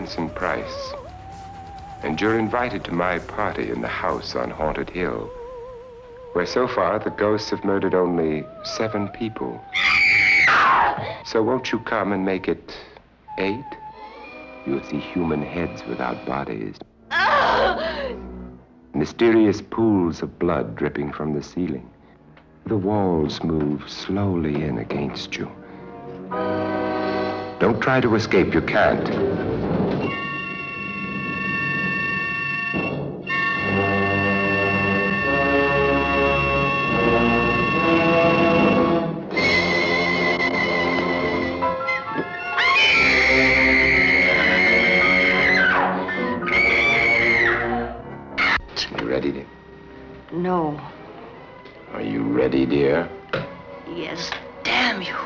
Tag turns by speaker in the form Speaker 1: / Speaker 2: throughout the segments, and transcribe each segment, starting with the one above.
Speaker 1: Vincent Price, and you're invited to my party in the house on Haunted Hill, where so far the ghosts have murdered only 7 people. So won't you come and make it 8? You'll see human heads without bodies. Mysterious pools of blood dripping from the ceiling. The walls move slowly in against you. Don't try to escape, you can't. You ready, dear?
Speaker 2: No.
Speaker 1: Are you ready, dear?
Speaker 2: Yes, damn you.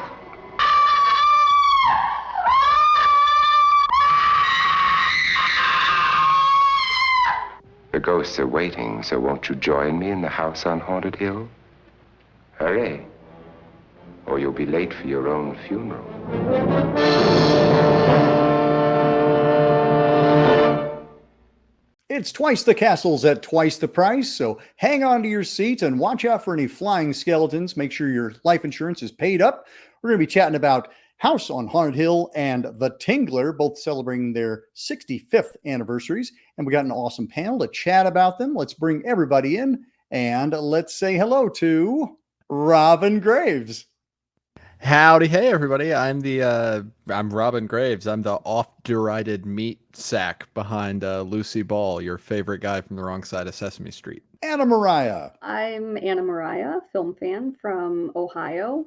Speaker 1: The ghosts are waiting, so won't you join me in the house on Haunted Hill? Hurry, or you'll be late for your own funeral.
Speaker 3: It's twice the castles at twice the price, so hang on to your seat and watch out for any flying skeletons. Make sure your life insurance is paid up. We're going to be chatting about House on Haunted Hill and The Tingler, both celebrating their 65th anniversaries. And we got an awesome panel to chat about them. Let's bring everybody in and let's say hello to Robin Graves.
Speaker 4: Howdy, hey everybody! I'm Robin Graves. I'm the oft-derided meat sack behind Lucy Ball, your favorite guy from the wrong side of Sesame Street.
Speaker 3: Anna Maurya.
Speaker 5: I'm Anna Maurya, film fan from Ohio,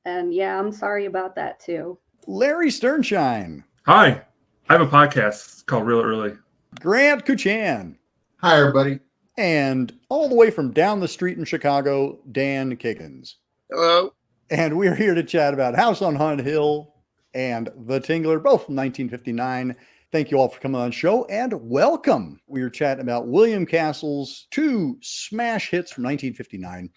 Speaker 5: and yeah, I'm sorry about that too.
Speaker 3: Larry Sternshein.
Speaker 6: Hi, I have a podcast called Real Early.
Speaker 3: Grant Kuchan.
Speaker 7: Hi, everybody.
Speaker 3: And all the way from down the street in Chicago, Dan Kiggins.
Speaker 7: Hello.
Speaker 3: And we're here to chat about House on Haunted Hill and The Tingler, both from 1959. Thank you all for coming on the show and welcome. We were chatting about William Castle's 2 smash hits from 1959,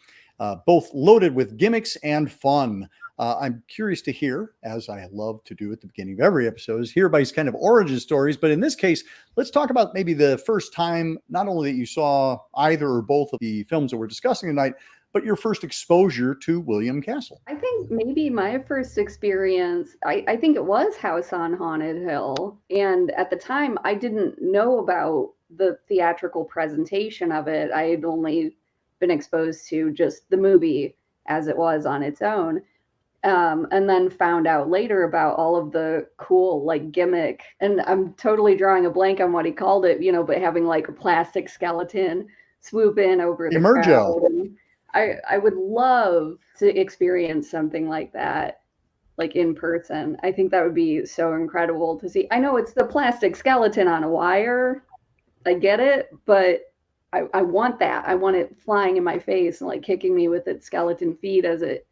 Speaker 3: both loaded with gimmicks and fun. I'm curious to hear, as I love to do at the beginning of every episode, is hear everybody's kind of origin stories. But in this case, let's talk about maybe the first time, not only that you saw either or both of the films that we're discussing tonight, but your first exposure to William Castle.
Speaker 5: I think maybe my first experience, I think it was House on Haunted Hill. And at the time, I didn't know about the theatrical presentation of it. I had only been exposed to just the movie as it was on its own. And then found out later about all of the cool like gimmick. And I'm totally drawing a blank on what he called it, but having like a plastic skeleton swoop in over the
Speaker 3: Emergo.
Speaker 5: crowd. And I would love to experience something like that, like in person. I think that would be so incredible to see. I know it's the plastic skeleton on a wire. I get it, but I want that. I want it flying in my face and like kicking me with its skeleton feet as it,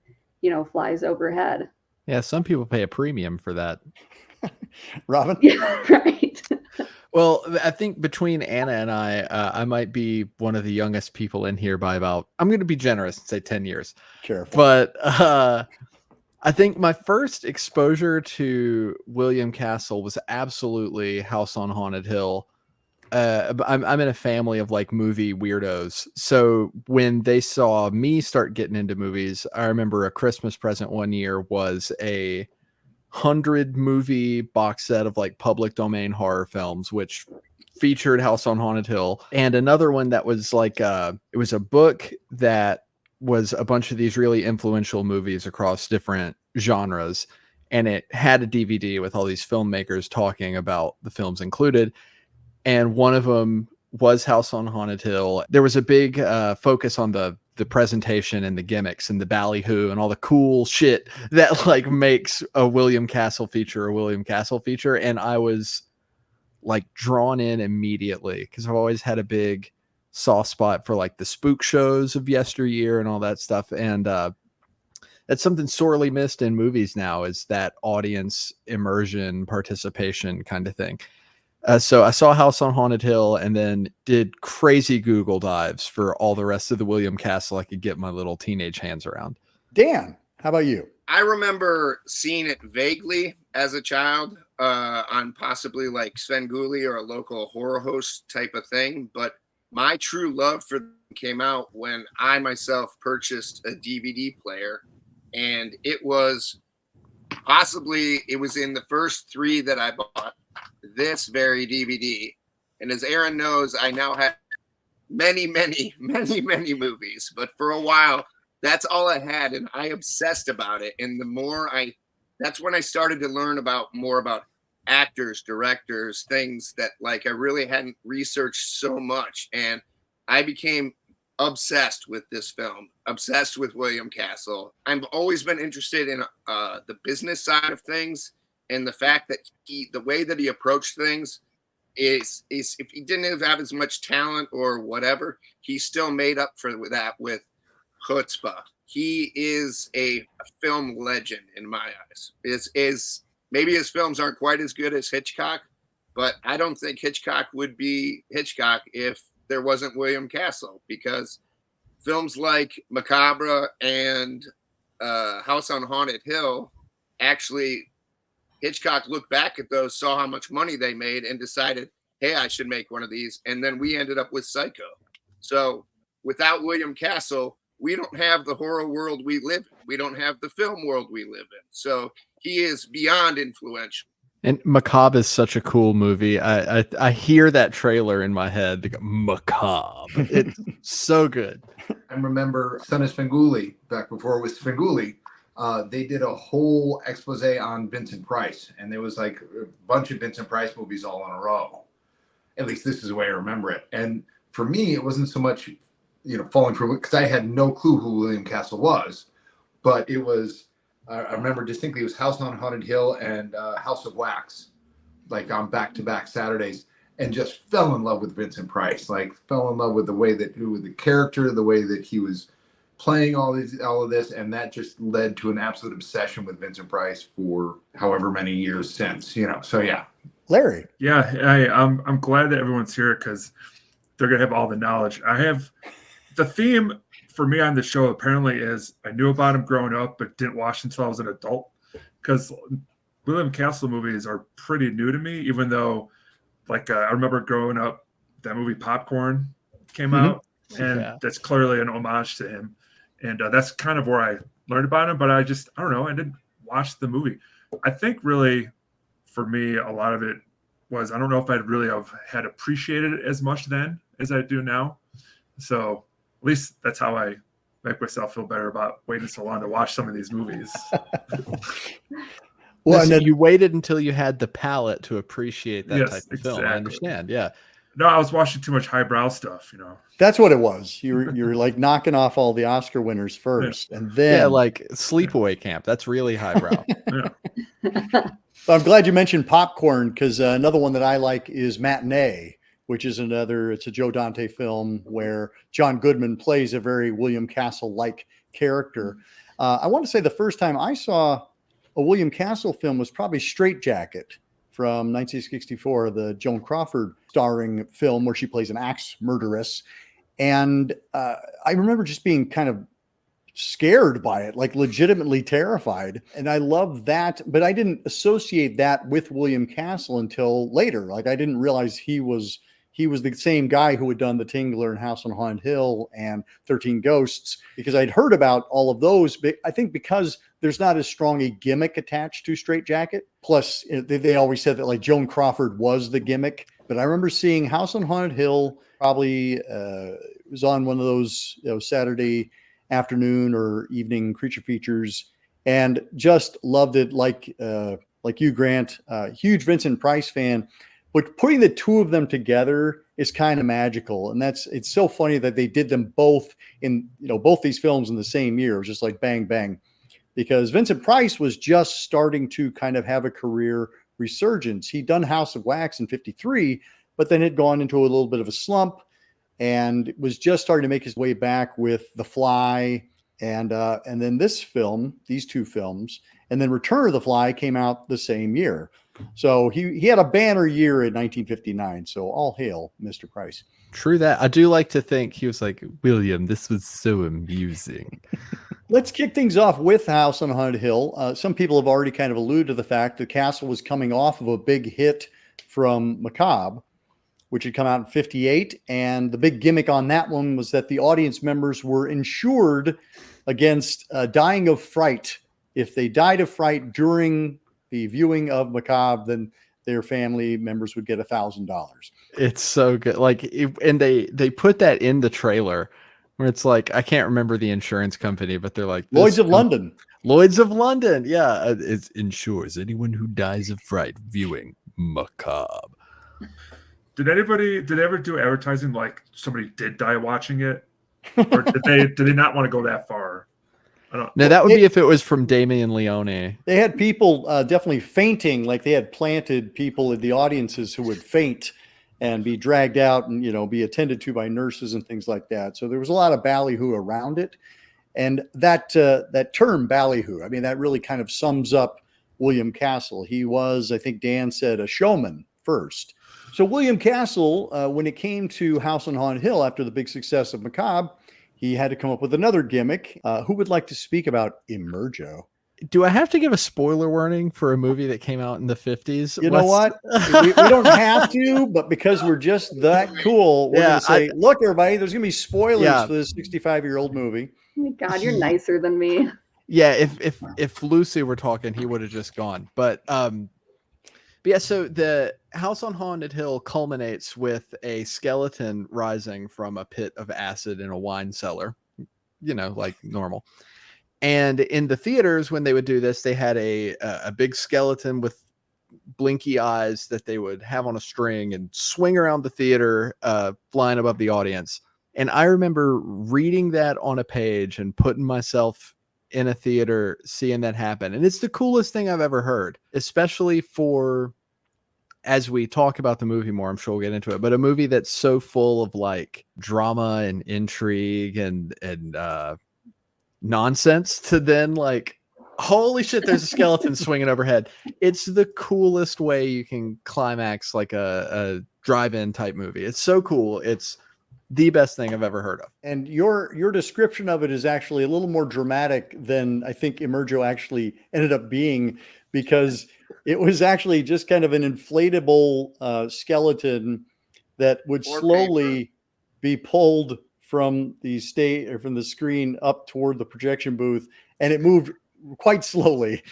Speaker 5: flies overhead.
Speaker 4: Yeah, some people pay a premium for that.
Speaker 3: Robin?
Speaker 5: Yeah, right.
Speaker 4: Well, I think between Anna and I might be one of the youngest people in here by about, I'm going to be generous and say 10 years.
Speaker 3: Careful.
Speaker 4: But I think my first exposure to William Castle was absolutely House on Haunted Hill. I'm in a family of like movie weirdos. So when they saw me start getting into movies, I remember a Christmas present one year was a 100 movie box set of like public domain horror films, which featured House on Haunted Hill, and another one that was like it was a book that was a bunch of these really influential movies across different genres, and it had a DVD with all these filmmakers talking about the films included, and one of them was House on Haunted Hill. There was a big focus on the presentation and the gimmicks and the ballyhoo and all the cool shit that like makes a William Castle feature a William Castle feature. And I was like drawn in immediately because I've always had a big soft spot for like the spook shows of yesteryear and all that stuff. And that's something sorely missed in movies now, is that audience immersion, participation kind of thing. So I saw House on Haunted Hill and then did crazy Google dives for all the rest of the William Castle I could get my little teenage hands around.
Speaker 3: Dan, how about you?
Speaker 7: I remember seeing it vaguely as a child. on possibly like Svengoolie or a local horror host type of thing, but my true love for them came out when I myself purchased a DVD player, and it was in the first 3 that I bought, this very DVD. And as Aaron knows, I now have many movies, but for a while, that's all I had, and I obsessed about it. And that's when I started to learn more about actors, directors, things that like I really hadn't researched so much. And I became obsessed with this film, obsessed with William Castle. I've always been interested in the business side of things, and the fact that the way that he approached things is if he didn't have as much talent or whatever, he still made up for that with chutzpah. He is a film legend in my eyes. Is maybe his films aren't quite as good as Hitchcock, but I don't think Hitchcock would be Hitchcock if there wasn't William Castle, because films like Macabre and House on Haunted Hill, actually Hitchcock looked back at those, saw how much money they made, and decided, hey, I should make one of these. And then we ended up with Psycho. So without William Castle, we don't have the horror world we live in. We don't have the film world we live in. So he is beyond influential.
Speaker 4: And Macabre is such a cool movie. I hear that trailer in my head. They go, Macabre. It's so good.
Speaker 8: I remember Son of Svengoolie, back before it was Svengoolie, they did a whole expose on Vincent Price. And there was like a bunch of Vincent Price movies all in a row. At least this is the way I remember it. And for me, it wasn't so much, falling for it, because I had no clue who William Castle was. But it was, I remember distinctly, it was House on Haunted Hill and House of Wax, like on back-to-back Saturdays, and just fell in love with Vincent Price. Like, fell in love with the way that, with the character, the way that he was playing all of this, and that just led to an absolute obsession with Vincent Price for however many years since. So yeah.
Speaker 3: Larry.
Speaker 6: Yeah, I'm glad that everyone's here because they're gonna have all the knowledge. I have the theme for me on the show apparently is I knew about him growing up, but didn't watch until I was an adult, because William Castle movies are pretty new to me, even though I remember growing up, that movie Popcorn came out, and that's clearly an homage to him. And that's kind of where I learned about him, but I don't know, I didn't watch the movie. I think really for me, a lot of it was, I don't know if I'd really had appreciated it as much then as I do now. So at least that's how I make myself feel better about waiting so long to watch some of these movies.
Speaker 4: Well, and you waited until you had the palate to appreciate that type of film. I understand. Yeah.
Speaker 6: No, I was watching too much highbrow stuff,
Speaker 3: That's what it was. You're like knocking off all the Oscar winners first, and then
Speaker 4: like Sleepaway Camp. That's really highbrow.
Speaker 3: So I'm glad you mentioned Popcorn, because another one that I like is Matinee, which is it's a Joe Dante film where John Goodman plays a very William Castle-like character. I want to say the first time I saw a William Castle film was probably Straight Jacket from 1964, the Joan Crawford starring film where she plays an axe murderess. And I remember just being kind of scared by it, like legitimately terrified. And I love that, but I didn't associate that with William Castle until later. Like, I didn't realize he was the same guy who had done The Tingler and House on Haunted Hill and 13 Ghosts, because I'd heard about all of those. But I think because there's not as strong a gimmick attached to Straight Jacket. Plus, they always said that like Joan Crawford was the gimmick. But I remember seeing House on Haunted Hill, probably it was on one of those Saturday afternoon or evening creature features, and just loved it. Like you, Grant, huge Vincent Price fan. But putting the two of them together is kind of magical. And it's so funny that they did them both in, both these films in the same year. It was just like bang, bang, because Vincent Price was just starting to kind of have a career resurgence. He'd done House of Wax in 1953, but then had gone into a little bit of a slump and was just starting to make his way back with The Fly. And then these two films, and then Return of the Fly came out the same year. So he had a banner year in 1959. So all hail Mr. Price.
Speaker 4: True that. I do like to think he was like, William, this was so amusing.
Speaker 3: Let's kick things off with House on Haunted Hill. Some people have already kind of alluded to the fact the castle was coming off of a big hit from Macabre, which had come out in 58. And the big gimmick on that one was that the audience members were insured against dying of fright. If they died of fright during the viewing of Macabre, then their family members would get $1,000.
Speaker 4: It's so good. Like, and they put that in the trailer where it's like, I can't remember the insurance company, but they're like
Speaker 3: Lloyd's of London.
Speaker 4: Lloyd's of London. Yeah. It insures anyone who dies of fright viewing Macabre.
Speaker 6: Did they ever do advertising like somebody did die watching it? Or did they not want to go that far? I don't
Speaker 4: No, that would be if it was from Damien Leone.
Speaker 3: They had people definitely fainting, like they had planted people in the audiences who would faint and be dragged out and, be attended to by nurses and things like that. So there was a lot of ballyhoo around it. And that term ballyhoo, I mean, that really kind of sums up William Castle. He was, I think Dan said, a showman first. So William Castle, when it came to House on Haunted Hill after the big success of Macabre, he had to come up with another gimmick. Who would like to speak about Emergo?
Speaker 4: Do I have to give a spoiler warning for a movie that came out in the 50s?
Speaker 3: You know what? we don't have to, but because we're just that cool, we're going to say, look, everybody, there's going to be spoilers for this 65-year-old movie.
Speaker 5: Oh my God, you're nicer than me.
Speaker 4: Yeah, if Lucy were talking, he would have just gone. But yeah, so the House on Haunted Hill culminates with a skeleton rising from a pit of acid in a wine cellar, like normal. And in the theaters, when they would do this, they had a big skeleton with blinky eyes that they would have on a string and swing around the theater, flying above the audience. And I remember reading that on a page and putting myself in a theater, seeing that happen. And it's the coolest thing I've ever heard, especially for, as we talk about the movie more, I'm sure we'll get into it, but a movie that's so full of like drama and intrigue and nonsense, to then like, holy shit, there's a skeleton swinging overhead. It's the coolest way you can climax like a drive-in type movie. It's so cool. It's the best thing I've ever heard of.
Speaker 3: And your description of it is actually a little more dramatic than I think Emergo actually ended up being, because it was actually just kind of an inflatable skeleton that would slowly be pulled from the stage or from the screen up toward the projection booth, and it moved quite slowly,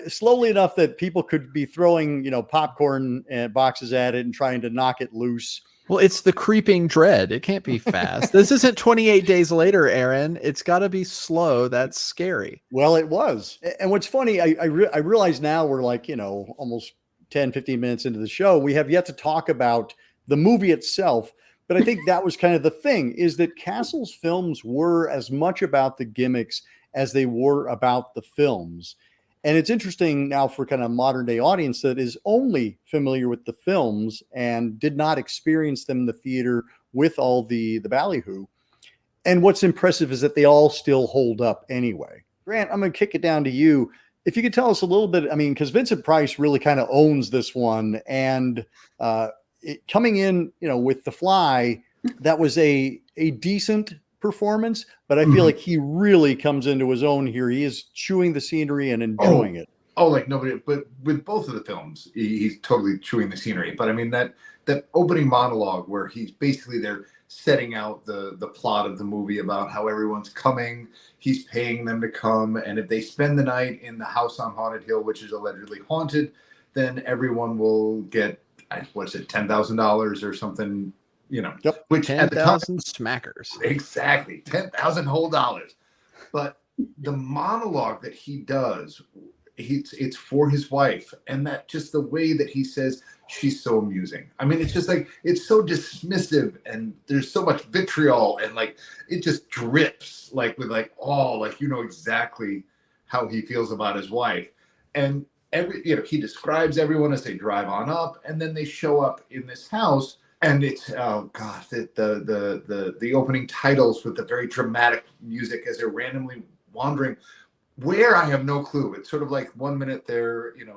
Speaker 3: slowly enough that people could be throwing, popcorn boxes at it and trying to knock it loose.
Speaker 4: Well, it's the creeping dread. It can't be fast. This isn't 28 Days Later, Aaron. It's got to be slow. That's scary.
Speaker 3: Well, it was. And what's funny, I realize now we're like, almost 10, 15 minutes into the show. We have yet to talk about the movie itself. But I think that was kind of the thing, is that Castle's films were as much about the gimmicks as they were about the films. And it's interesting now for kind of modern day audience that is only familiar with the films and did not experience them in the theater with all the ballyhoo. And what's impressive is that they all still hold up anyway. Grant, I'm going to kick it down to you. If you could tell us a little bit, because Vincent Price really kind of owns this one, and coming in, with The Fly, that was a decent performance, but I feel like he really comes into his own here. He is chewing the scenery and enjoying it.
Speaker 8: Oh, like nobody, but with both of the films, he's totally chewing the scenery. But I mean, that opening monologue where he's basically there setting out the plot of the movie about how everyone's coming, he's paying them to come, and if they spend the night in the house on Haunted Hill, which is allegedly haunted, then everyone will get, what's it, $10,000 or something.
Speaker 3: Yep.
Speaker 8: Which
Speaker 4: 10,000 smackers.
Speaker 8: Exactly. 10,000 whole dollars. But the monologue that he does, it's for his wife. And that just the way that he says, she's so amusing. I mean, it's just like, it's so dismissive, and there's so much vitriol, and like, it just drips like with like, exactly how he feels about his wife. And he describes everyone as they drive on up, and then they show up in this house. And it's the opening titles with the very dramatic music as they're randomly wandering, where I have no clue. It's sort of like 1 minute they're in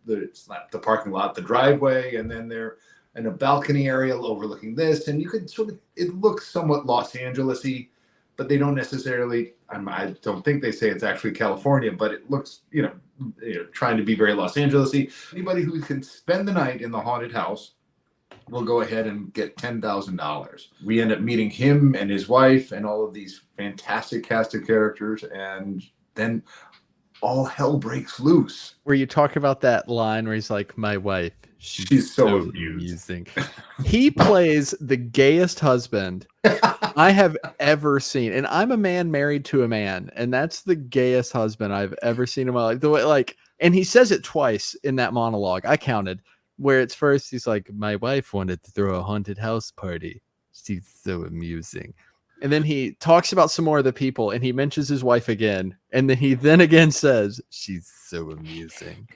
Speaker 8: it's not the parking lot, the driveway, and then they're in a balcony area overlooking this, and you could it looks somewhat Los Angeles-y, but they don't necessarily, I don't think they say it's actually California, but it looks, trying to be very Los Angeles-y. Anybody who can spend the night in the haunted house will go ahead and get $10,000. We end up meeting him and his wife and all of these fantastic cast of characters, and then all hell breaks loose.
Speaker 4: Where you talk about that line where he's like, my wife,
Speaker 8: she's so amusing.
Speaker 4: He plays the gayest husband I have ever seen. And I'm a man married to a man, and that's the gayest husband I've ever seen in my life. The way, and he says it twice in that monologue. I counted, where it's first he's like, my wife wanted to throw a haunted house party. She's so amusing. And then he talks about some more of the people, and he mentions his wife again. And then he again says, she's so amusing.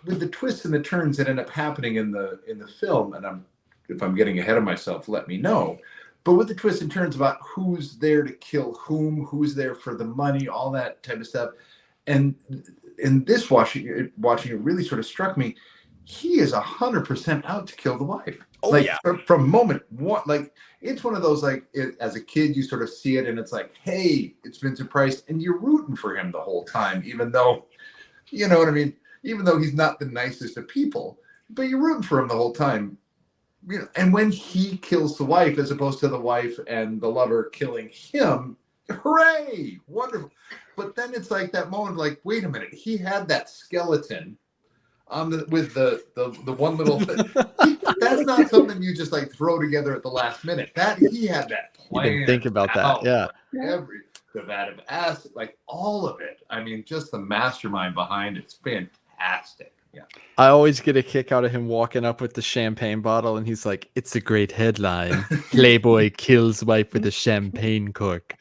Speaker 8: With the twists and the turns that end up happening in the film, and if I'm getting ahead of myself, let me know. But with the twists and turns about who's there to kill whom, who's there for the money, all that type of stuff. And in this watching it really sort of struck me. He is 100% out to kill the wife.
Speaker 4: Oh, yeah.
Speaker 8: From moment one, it's one of those, as a kid, you sort of see it and it's like, hey, it's Vincent Price, and you're rooting for him the whole time, even though, you know what I mean? Even though he's not the nicest of people, but you're rooting for him the whole time. And when he kills the wife, as opposed to the wife and the lover killing him, hooray, wonderful. But then it's like that moment, wait a minute, he had that skeleton with the one little thing. That's not something you just throw together at the last minute. That he had that plan.
Speaker 4: You didn't think about that, yeah.
Speaker 8: The vat of acid, all of it. I mean, just the mastermind behind it's fantastic. Yeah.
Speaker 4: I always get a kick out of him walking up with the champagne bottle, and he's like, "It's a great headline: Playboy kills wife with a champagne cork."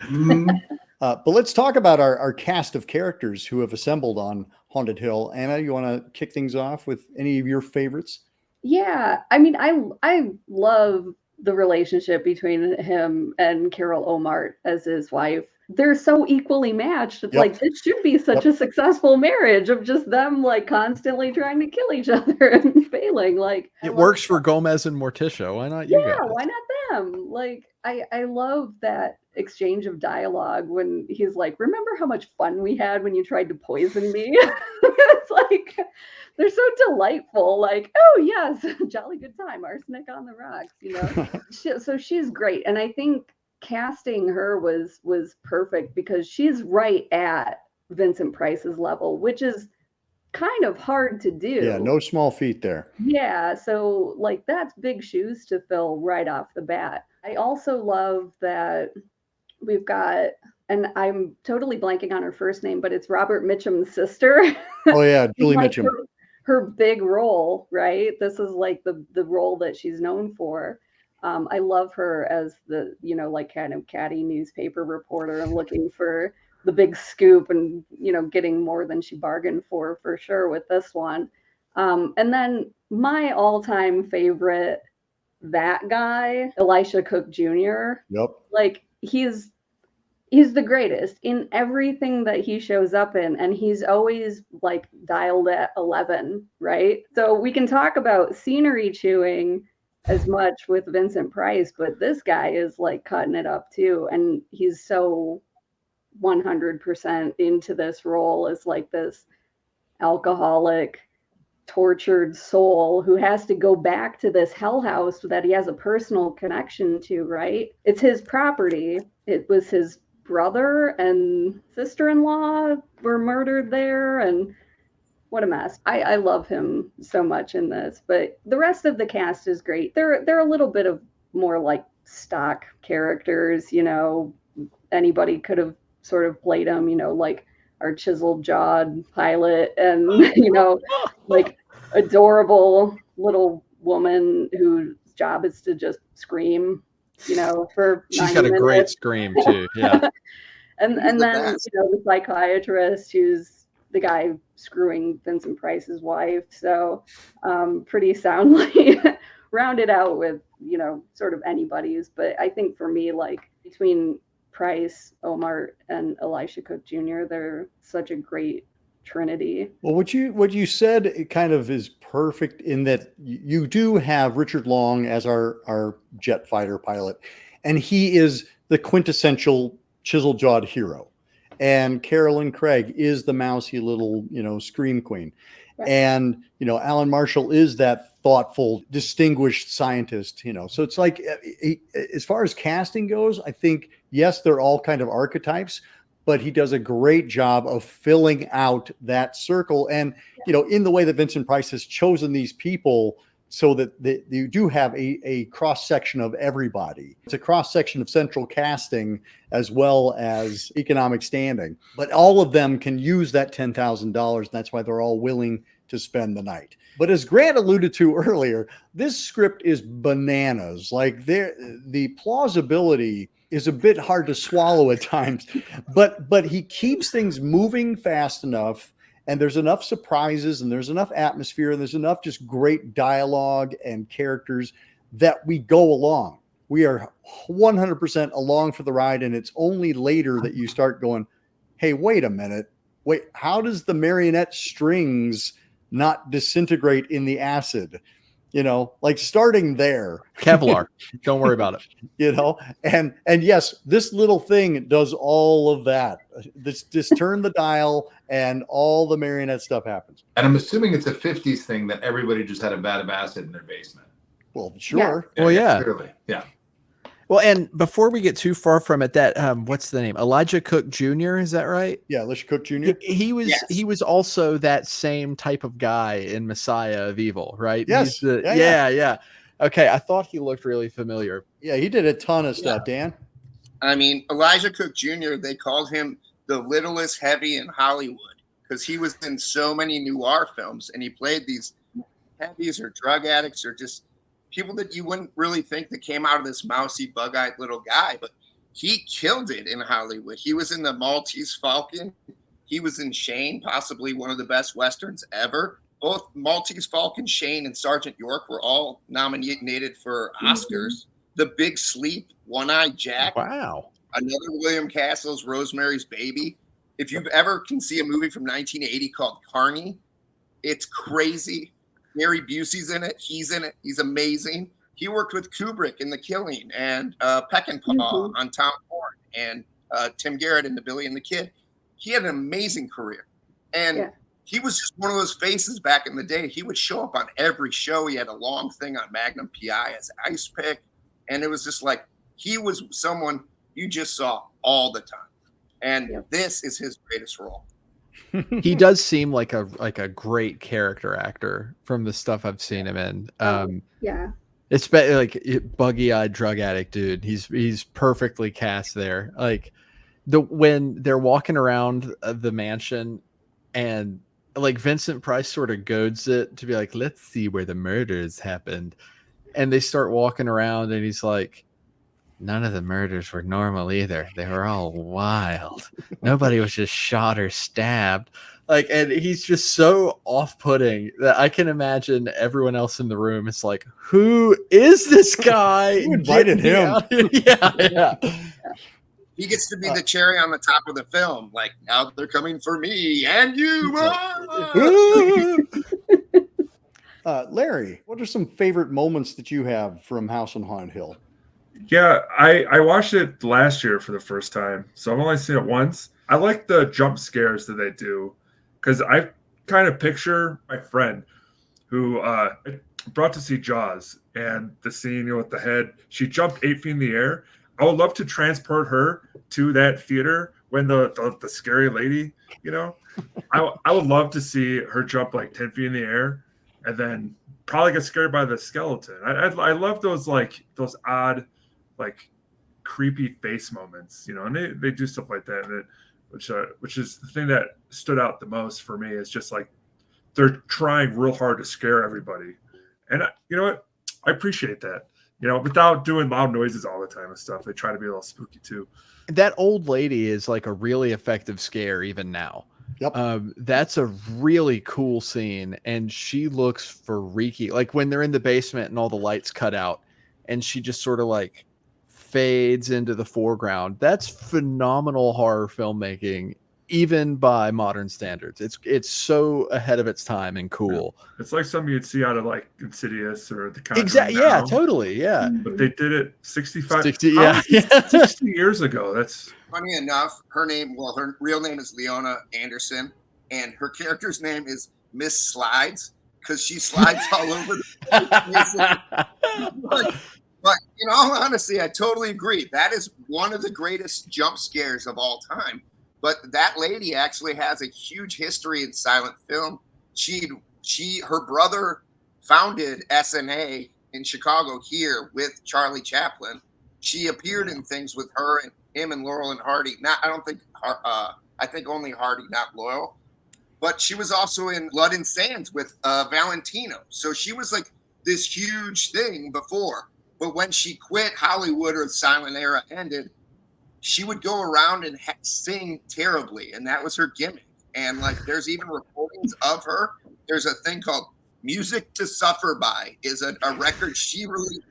Speaker 3: But let's talk about our cast of characters who have assembled on Haunted Hill. Anna, you want to kick things off with any of your favorites?
Speaker 5: Yeah, I mean, I love the relationship between him and Carol Omart as his wife. They're so equally matched. It's like, this should be such a successful marriage of just them constantly trying to kill each other and failing.
Speaker 4: It works for Gomez and Morticia. Why not you guys?
Speaker 5: Yeah, why not them? I love that exchange of dialogue when he's like, remember how much fun we had when you tried to poison me? It's they're so delightful. Oh yes, jolly good time, arsenic on the rocks, So she's great. And I think casting her was perfect because she's right at Vincent Price's level, which is kind of hard to do.
Speaker 3: Yeah, no small feat there.
Speaker 5: Yeah, so that's big shoes to fill right off the bat. I also love that we've got, and I'm totally blanking on her first name, but it's Robert Mitchum's sister.
Speaker 3: Oh yeah, Julie Mitchum.
Speaker 5: Her big role, right? This is the role that she's known for. I love her as the, kind of catty newspaper reporter and looking for the big scoop and, getting more than she bargained for sure with this one. And then my all-time favorite, that guy, Elisha Cook Jr.
Speaker 3: Yep.
Speaker 5: He's the greatest in everything that he shows up in, and he's always dialed at 11, right? So we can talk about scenery chewing as much with Vincent Price, but this guy is cutting it up too, and he's so 100% into this role as this alcoholic, tortured soul who has to go back to this hell house that he has a personal connection to, right? It's his property. It was his brother and sister-in-law were murdered there, and what a mess. I love him so much in this, but the rest of the cast is great. They're a little bit of more stock characters, anybody could have sort of played them, our chiseled jawed pilot and adorable little woman whose job is to just scream, for
Speaker 4: she's got a great scream too. Yeah.
Speaker 5: and then the psychiatrist who's the guy screwing Vincent Price's wife. So pretty soundly rounded out with, sort of anybody's. But I think for me, between Price, Omart, and Elisha Cook Jr., they're such a great trinity.
Speaker 3: Well, what you said, it kind of is perfect in that you do have Richard Long as our jet fighter pilot, and he is the quintessential chisel-jawed hero. And Carolyn Craig is the mousy little, scream queen. And, Alan Marshall is that thoughtful, distinguished scientist, So it's like, as far as casting goes, I think, yes, they're all kind of archetypes, but he does a great job of filling out that circle. And, in the way that Vincent Price has chosen these people so that you do have a cross-section of everybody. It's a cross-section of central casting as well as economic standing. But all of them can use that $10,000, and that's why they're all willing to spend the night. But as Grant alluded to earlier, this script is bananas. Like the plausibility is a bit hard to swallow at times, but he keeps things moving fast enough, and there's enough surprises, and there's enough atmosphere, and there's enough just great dialogue and characters that we go along. We are 100% along for the ride, and it's only later that you start going, hey, wait a minute. Wait, how does the marionette strings not disintegrate in the acid? Like starting there.
Speaker 4: Kevlar. Don't worry about it.
Speaker 3: And yes, this little thing does all of that. Just turn the dial and all the marionette stuff happens.
Speaker 8: And I'm assuming it's a 50s thing that everybody just had a vat of acid in their basement.
Speaker 3: Well, sure.
Speaker 4: Yeah. Well, yeah.
Speaker 8: Clearly. Yeah.
Speaker 4: Well, and before we get too far from it, that what's the name? Elijah Cook Jr. Is that right?
Speaker 3: Yeah, Elijah Cook Jr.
Speaker 4: He was also that same type of guy in Messiah of Evil, right?
Speaker 3: Yes.
Speaker 4: Yeah. Okay, I thought he looked really familiar.
Speaker 3: Yeah, he did a ton of stuff, Dan.
Speaker 7: I mean, Elijah Cook Jr., they called him the littlest heavy in Hollywood because he was in so many noir films, and he played these heavies or drug addicts or just people that you wouldn't really think that came out of this mousy, bug-eyed little guy, but he killed it in Hollywood. He was in the Maltese Falcon. He was in Shane, possibly one of the best Westerns ever. Both Maltese Falcon, Shane, and Sergeant York were all nominated for Oscars. The Big Sleep, One-Eyed Jack.
Speaker 4: Wow.
Speaker 7: Another William Castle's Rosemary's Baby. If you ever can see a movie from 1980 called Carney, it's crazy. Gary Busey's in it. He's in it. He's amazing. He worked with Kubrick in The Killing and Peckinpah on Tom Ford and Tim Garrett in The Billy and the Kid. He had an amazing career. And he was just one of those faces back in the day. He would show up on every show. He had a long thing on Magnum PI as Ice Pick. And it was just like he was someone you just saw all the time. And this is his greatest role.
Speaker 4: He does seem like a great character actor from the stuff I've seen him in. It's like buggy-eyed drug addict dude. He's perfectly cast there. Like when they're walking around the mansion and like Vincent Price sort of goads it to be like, let's see where the murders happened. And they start walking around and he's like, none of the murders were normal either. They were all wild. Nobody was just shot or stabbed. Like, and he's just so off-putting that I can imagine everyone else in the room is like, who is this guy?
Speaker 3: Who invited him?
Speaker 4: Yeah.
Speaker 7: He gets to be the cherry on the top of the film. Like, now they're coming for me and you.
Speaker 3: Larry, what are some favorite moments that you have from House on Haunted Hill?
Speaker 6: Yeah, I watched it last year for the first time, so I've only seen it once. I like the jump scares that they do because I kind of picture my friend who brought to see Jaws and the scene with the head. She jumped 8 feet in the air. I would love to transport her to that theater when the scary lady, I would love to see her jump like 10 feet in the air and then probably get scared by the skeleton. I love those odd, like creepy face moments, and they do stuff like that. And which is the thing that stood out the most for me is just like they're trying real hard to scare everybody. And you know what? I appreciate that. Without doing loud noises all the time and stuff, they try to be a little spooky too.
Speaker 4: That old lady is like a really effective scare even now.
Speaker 3: Yep.
Speaker 4: That's a really cool scene, and she looks freaky. Like when they're in the basement and all the lights cut out, and she just sort of like fades into the foreground. That's phenomenal horror filmmaking, even by modern standards. It's so ahead of its time and cool.
Speaker 6: Yeah. It's like something you'd see out of like Insidious or The Conjuring.
Speaker 4: Exactly. Yeah, totally. Yeah.
Speaker 6: But they did it 60 years ago. That's
Speaker 7: funny enough, her real name is Leona Anderson, and her character's name is Miss Slides because she slides all over the but in all honesty, I totally agree. That is one of the greatest jump scares of all time. But that lady actually has a huge history in silent film. Her brother founded SNA in Chicago here with Charlie Chaplin. She appeared in things with him and Laurel and Hardy. I think only Hardy, not Laurel. But she was also in Blood and Sands with Valentino. So she was like this huge thing before. But when she quit Hollywood or the silent era ended, she would go around and sing terribly. And that was her gimmick. And like, there's even recordings of her. There's a thing called Music to Suffer By is a record she released.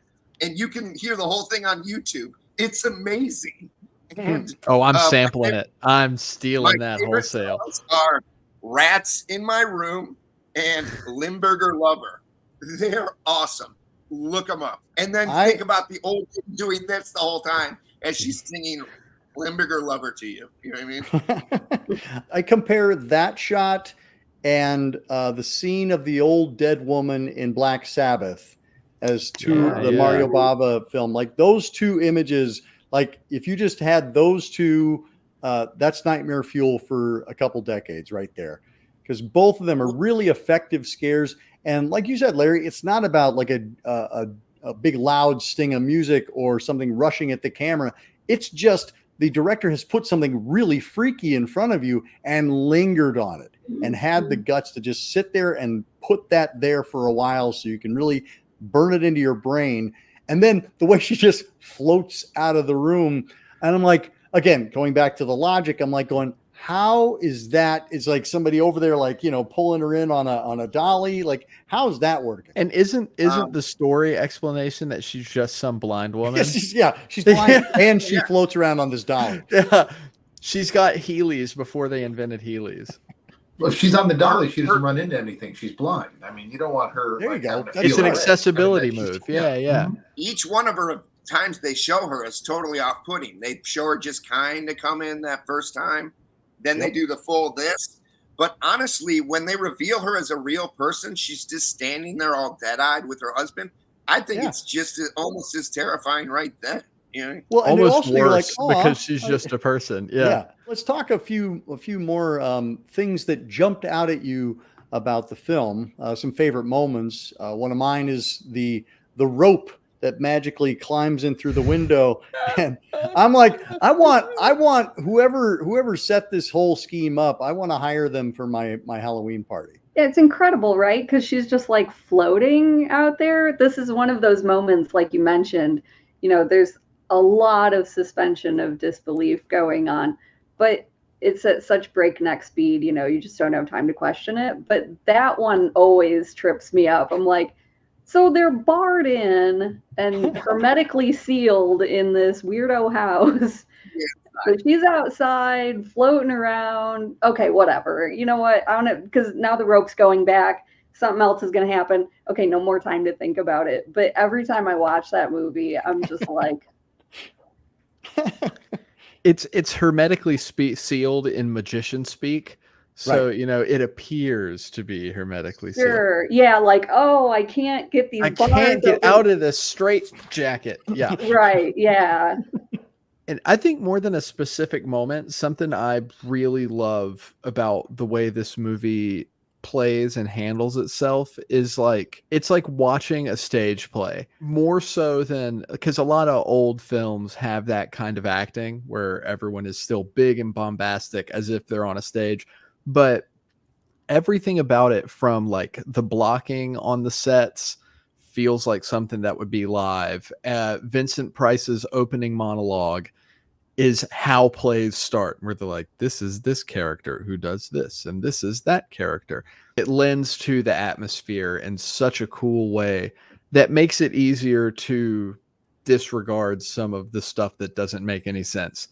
Speaker 7: And you can hear the whole thing on YouTube. It's amazing. And
Speaker 4: I'm sampling it. I'm stealing that wholesale.
Speaker 7: Are Rats in My Room and Limburger Lover. They're awesome. Look them up. And then think about the old lady doing this the whole time as she's singing Limburger Lover to you. You know what I mean?
Speaker 3: I compare that shot and the scene of the old dead woman in Black Sabbath as to the Mario Bava film. Like those two images, like if you just had those two, that's nightmare fuel for a couple decades right there. Because both of them are really effective scares. And like you said, Larry, it's not about like a big loud sting of music or something rushing at the camera. It's just the director has put something really freaky in front of you and lingered on it and had the guts to just sit there and put that there for a while so you can really burn it into your brain. And then the way she just floats out of the room. And I'm like, again, going back to the logic, I'm like going, how is that? It's like somebody over there, like, you know, pulling her in on a dolly. Like, how is that working?
Speaker 4: And isn't the story explanation that she's just some blind woman?
Speaker 3: She's blind and she floats around on this dolly.
Speaker 4: Yeah. She's got Heelys before they invented Heelys.
Speaker 8: Well, if she's on the dolly, she doesn't run into anything. She's blind. I mean, you don't want her.
Speaker 3: There you go.
Speaker 4: It's an accessibility move. Yeah.
Speaker 7: Each one of her times they show her is totally off-putting. They show her just kind of come in that first time. Then they do the full this. But honestly, when they reveal her as a real person, she's just standing there all dead-eyed with her husband. I think it's just almost as terrifying right then. You know?
Speaker 3: Well, and
Speaker 4: almost
Speaker 3: also
Speaker 4: worse
Speaker 3: like,
Speaker 4: because she's just a person. Yeah.
Speaker 3: Let's talk a few more things that jumped out at you about the film. Some favorite moments. One of mine is the rope that magically climbs in through the window. And I'm like, I want whoever set this whole scheme up, I want to hire them for my Halloween party.
Speaker 5: It's incredible, right? Because she's just like floating out there. This is one of those moments, like you mentioned, you know, there's a lot of suspension of disbelief going on, but it's at such breakneck speed, you know, you just don't have time to question it. But that one always trips me up. I'm like, so they're barred in and hermetically sealed in this weirdo house. So she's outside floating around. Okay, whatever. You know what? I don't know, because now the rope's going back. Something else is going to happen. Okay, no more time to think about it. But every time I watch that movie, I'm just like,
Speaker 4: it's hermetically sealed in magician speak. So, you know, it appears to be hermetically sealed.
Speaker 5: Sure. Yeah, like, oh, I can't get these bars.
Speaker 4: I can't get out of this straight jacket. Yeah.
Speaker 5: Right. Yeah.
Speaker 4: And I think more than a specific moment, something I really love about the way this movie plays and handles itself is like, it's like watching a stage play more so than, because a lot of old films have that kind of acting where everyone is still big and bombastic as if they're on a stage. But everything about it, from like the blocking on the sets, feels like something that would be live. Vincent Price's opening monologue is how plays start, where they're like, this is this character who does this, and this is that character. It lends to the atmosphere in such a cool way that makes it easier to disregard some of the stuff that doesn't make any sense.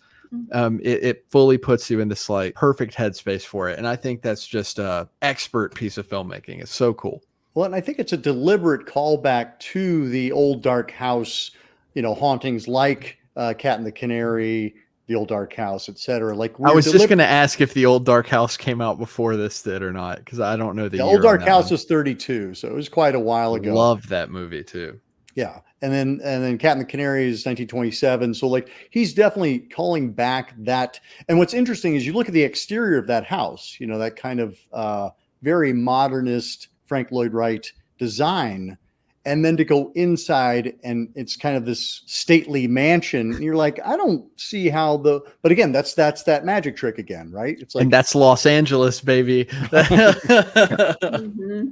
Speaker 4: It fully puts you in this like perfect headspace for it. And I think that's just a expert piece of filmmaking. It's so cool.
Speaker 3: Well, and I think it's a deliberate callback to the old dark house, you know, hauntings like Cat and the Canary, The Old Dark House, etc. Like
Speaker 4: I was just going to ask if The Old Dark House came out before this did or not, because I don't know the year.
Speaker 3: Old Dark House was 32, so it was quite a while ago.
Speaker 4: Loved that movie too.
Speaker 3: Yeah, and then Cat and the Canary is 1927. So like he's definitely calling back that. And what's interesting is you look at the exterior of that house, you know, that kind of very modernist Frank Lloyd Wright design, and then to go inside and it's kind of this stately mansion. And you're like, I don't see how but again, that's that magic trick again, right? It's like,
Speaker 4: and that's Los Angeles, baby.
Speaker 5: Mm-hmm.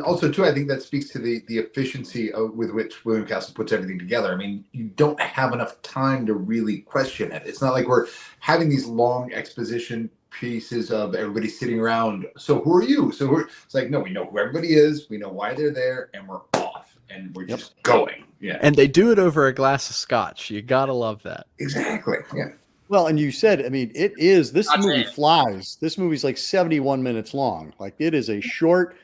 Speaker 8: Also, too, I think that speaks to the efficiency with which William Castle puts everything together. I mean, you don't have enough time to really question it. It's not like we're having these long exposition pieces of everybody sitting around. So who are you? It's like, no, we know who everybody is. We know why they're there, and we're off, and we're just going. Yeah.
Speaker 4: And they do it over a glass of scotch. You gotta love that.
Speaker 8: Exactly. Yeah.
Speaker 3: well, and you said, I mean, this movie flies. This movie's like 71 minutes long. Like it is a short,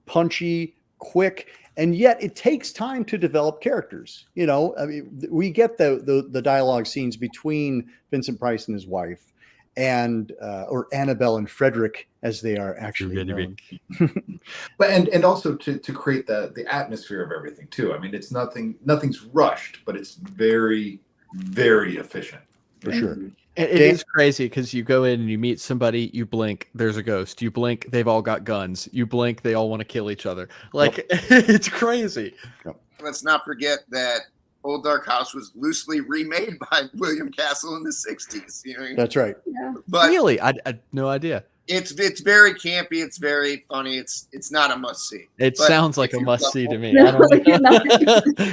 Speaker 3: punchy, quick, and yet it takes time to develop characters. You know, I mean, we get the dialogue scenes between Vincent Price and his wife, and or Annabelle and Frederick, as they are actually known.
Speaker 8: But and also to create the atmosphere of everything too. I mean, it's nothing's rushed, but it's very, very efficient.
Speaker 3: For sure.
Speaker 4: It is crazy because you go in and you meet somebody, you blink, there's a ghost. You blink, they've all got guns. You blink, they all want to kill each other. Like, it's crazy.
Speaker 7: Let's not forget that Old Dark House was loosely remade by William Castle in the 60s. You know?
Speaker 3: That's right.
Speaker 5: Yeah.
Speaker 7: But
Speaker 4: really? I had no idea.
Speaker 7: It's very campy. It's very funny. It's not a must see.
Speaker 4: It
Speaker 7: But
Speaker 4: sounds like
Speaker 7: if
Speaker 4: a
Speaker 7: you
Speaker 4: must
Speaker 7: love
Speaker 4: see to
Speaker 7: old-
Speaker 4: me.
Speaker 5: No,
Speaker 4: I don't
Speaker 5: you're not.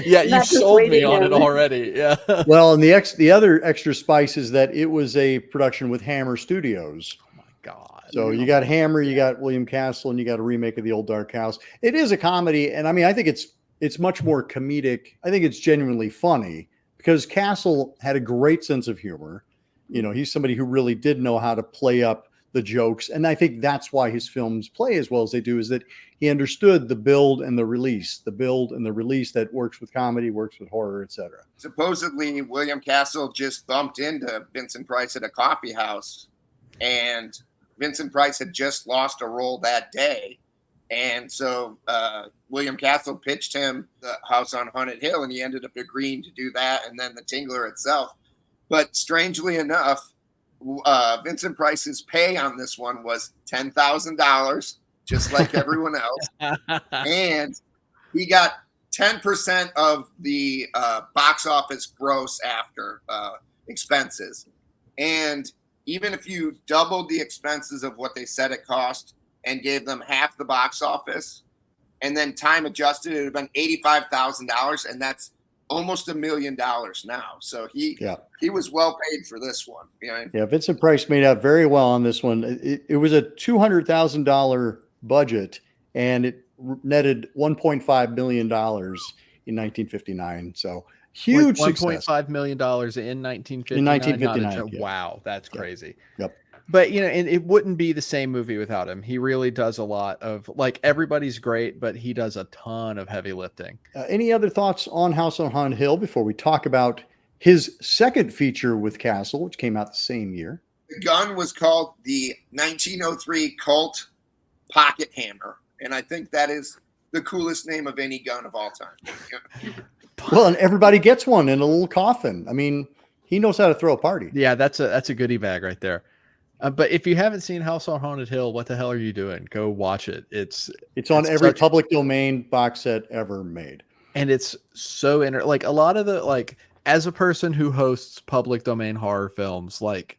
Speaker 4: yeah, you
Speaker 5: Not
Speaker 4: sold me
Speaker 5: persuading
Speaker 4: on it
Speaker 5: him.
Speaker 4: already. Yeah.
Speaker 3: Well, and the other extra spice is that it was a production with Hammer Studios.
Speaker 4: Oh my God.
Speaker 3: So you got Hammer, you got William Castle, and you got a remake of The Old Dark House. It is a comedy, and I mean, I think it's much more comedic. I think it's genuinely funny because Castle had a great sense of humor. You know, he's somebody who really did know how to play up the jokes, and I think that's why his films play as well as they do, is that he understood the build and the release that works with comedy, works with horror, etc.
Speaker 7: Supposedly, William Castle just bumped into Vincent Price at a coffee house, and Vincent Price had just lost a role that day. And so William Castle pitched him the House on Haunted Hill, and he ended up agreeing to do that, and then the Tingler itself. But strangely enough, Vincent Price's pay on this one was $10,000, just like everyone else. And he got 10% of the box office gross after expenses. And even if you doubled the expenses of what they said it cost and gave them half the box office, and then time adjusted, it would have been $85,000, and that's almost $1 million now. So he was well paid for this one. You know?
Speaker 3: Yeah, Vincent Price made out very well on this one. It was a $200,000 budget, and it netted $1.5 million in 1959. So huge success.
Speaker 4: $1.5 million in 1959.
Speaker 3: In 1959, yeah.
Speaker 4: Wow, that's crazy.
Speaker 3: Yep.
Speaker 4: But, you know, and it wouldn't be the same movie without him. He really does a lot of, like, everybody's great, but he does a ton of heavy lifting.
Speaker 3: Any other thoughts on House on Haunted Hill before we talk about his second feature with Castle, which came out the same year?
Speaker 7: The gun was called the 1903 Colt Pocket Hammer, and I think that is the coolest name of any gun of all time.
Speaker 3: Well, and everybody gets one in a little coffin. I mean, he knows how to throw a party.
Speaker 4: Yeah, that's a goodie bag right there. But if you haven't seen House on Haunted Hill, what the hell are you doing? Go watch it. It's
Speaker 3: on every public domain box set ever made.
Speaker 4: And it's so like a lot of the, like, as a person who hosts public domain horror films, like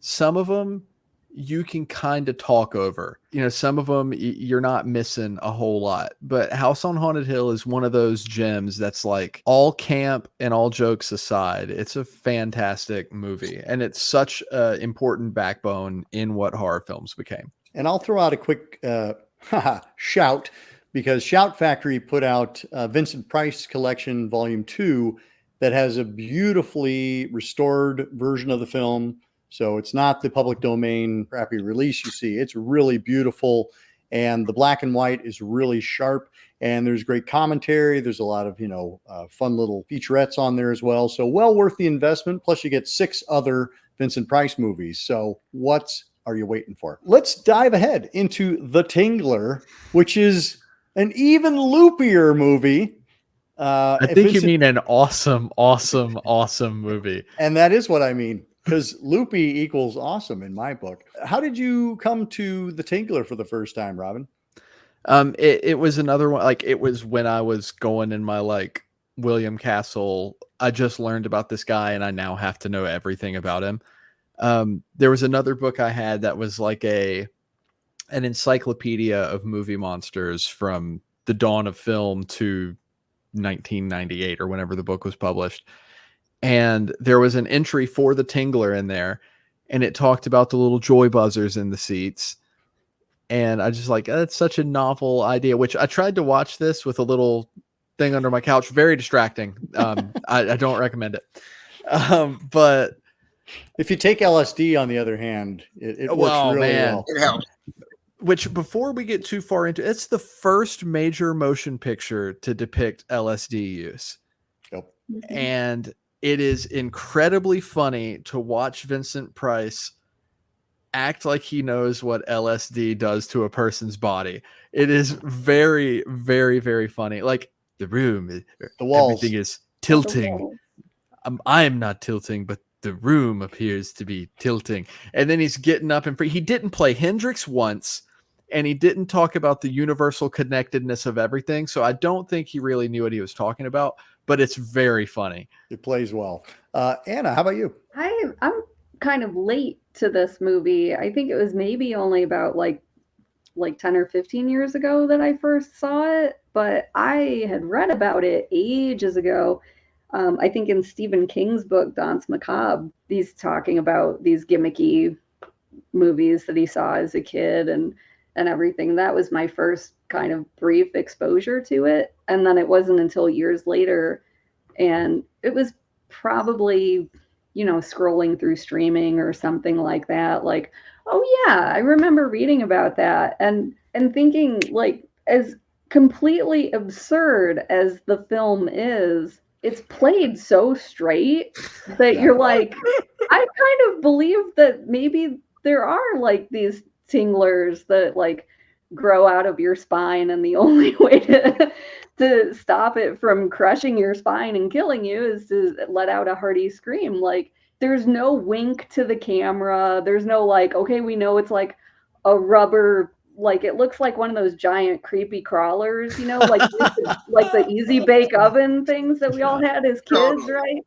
Speaker 4: some of them you can kind of talk over, you know, some of them you're not missing a whole lot, but House on Haunted Hill is one of those gems that's like, all camp and all jokes aside, it's a fantastic movie, and it's such an important backbone in what horror films became.
Speaker 3: And I'll throw out a quick shout, because Shout Factory put out Vincent Price Collection Volume 2 that has a beautifully restored version of the film. So it's not the public domain crappy release you see. It's really beautiful, and the black and white is really sharp, and there's great commentary. There's a lot of, fun little featurettes on there as well. So well worth the investment. Plus you get 6 other Vincent Price movies. So what are you waiting for? Let's dive ahead into The Tingler, which is an even loopier movie.
Speaker 4: I think you mean an awesome movie.
Speaker 3: And that is what I mean, because loopy equals awesome in my book. How did you come to The Tingler for the first time, Robin?
Speaker 4: It was another one. Like, it was when I was going in my like William Castle. I just learned about this guy and I now have to know everything about him. There was another book I had that was like an encyclopedia of movie monsters from the dawn of film to 1998 or whenever the book was published. And there was an entry for The Tingler in there, and it talked about the little joy buzzers in the seats. And I just like, that's such a novel idea, which I tried to watch this with a little thing under my couch. Very distracting. I don't recommend it. But
Speaker 3: if you take LSD, on the other hand, it works really well.
Speaker 7: It helps.
Speaker 4: Which, before we get too far into it's the first major motion picture to depict LSD use.
Speaker 3: Yep.
Speaker 4: And it is incredibly funny to watch Vincent Price act like he knows what LSD does to a person's body. It is very, very, very funny. Like, the room,
Speaker 3: the walls,
Speaker 4: everything is tilting. I am not tilting, but the room appears to be tilting. And then he's getting up and he didn't play Hendrix once, and he didn't talk about the universal connectedness of everything. So I don't think he really knew what he was talking about, but it's very funny.
Speaker 3: It plays well. Anna, how about you?
Speaker 5: I'm kind of late to this movie. I think it was maybe only about like 10 or 15 years ago that I first saw it, but I had read about it ages ago. I think in Stephen King's book, Danse Macabre, he's talking about these gimmicky movies that he saw as a kid and everything. That was my first kind of brief exposure to it. And then it wasn't until years later, and it was probably, scrolling through streaming or something like that. Like, oh yeah, I remember reading about that and thinking, like, as completely absurd as the film is, it's played so straight that you're like, I kind of believe that maybe there are like these tinglers that like grow out of your spine, and the only way to stop it from crushing your spine and killing you is to let out a hearty scream. Like, there's no wink to the camera. There's no like, okay, we know it's like a rubber, like it looks like one of those giant creepy crawlers, like like the Easy Bake Oven things that we all had as kids, right?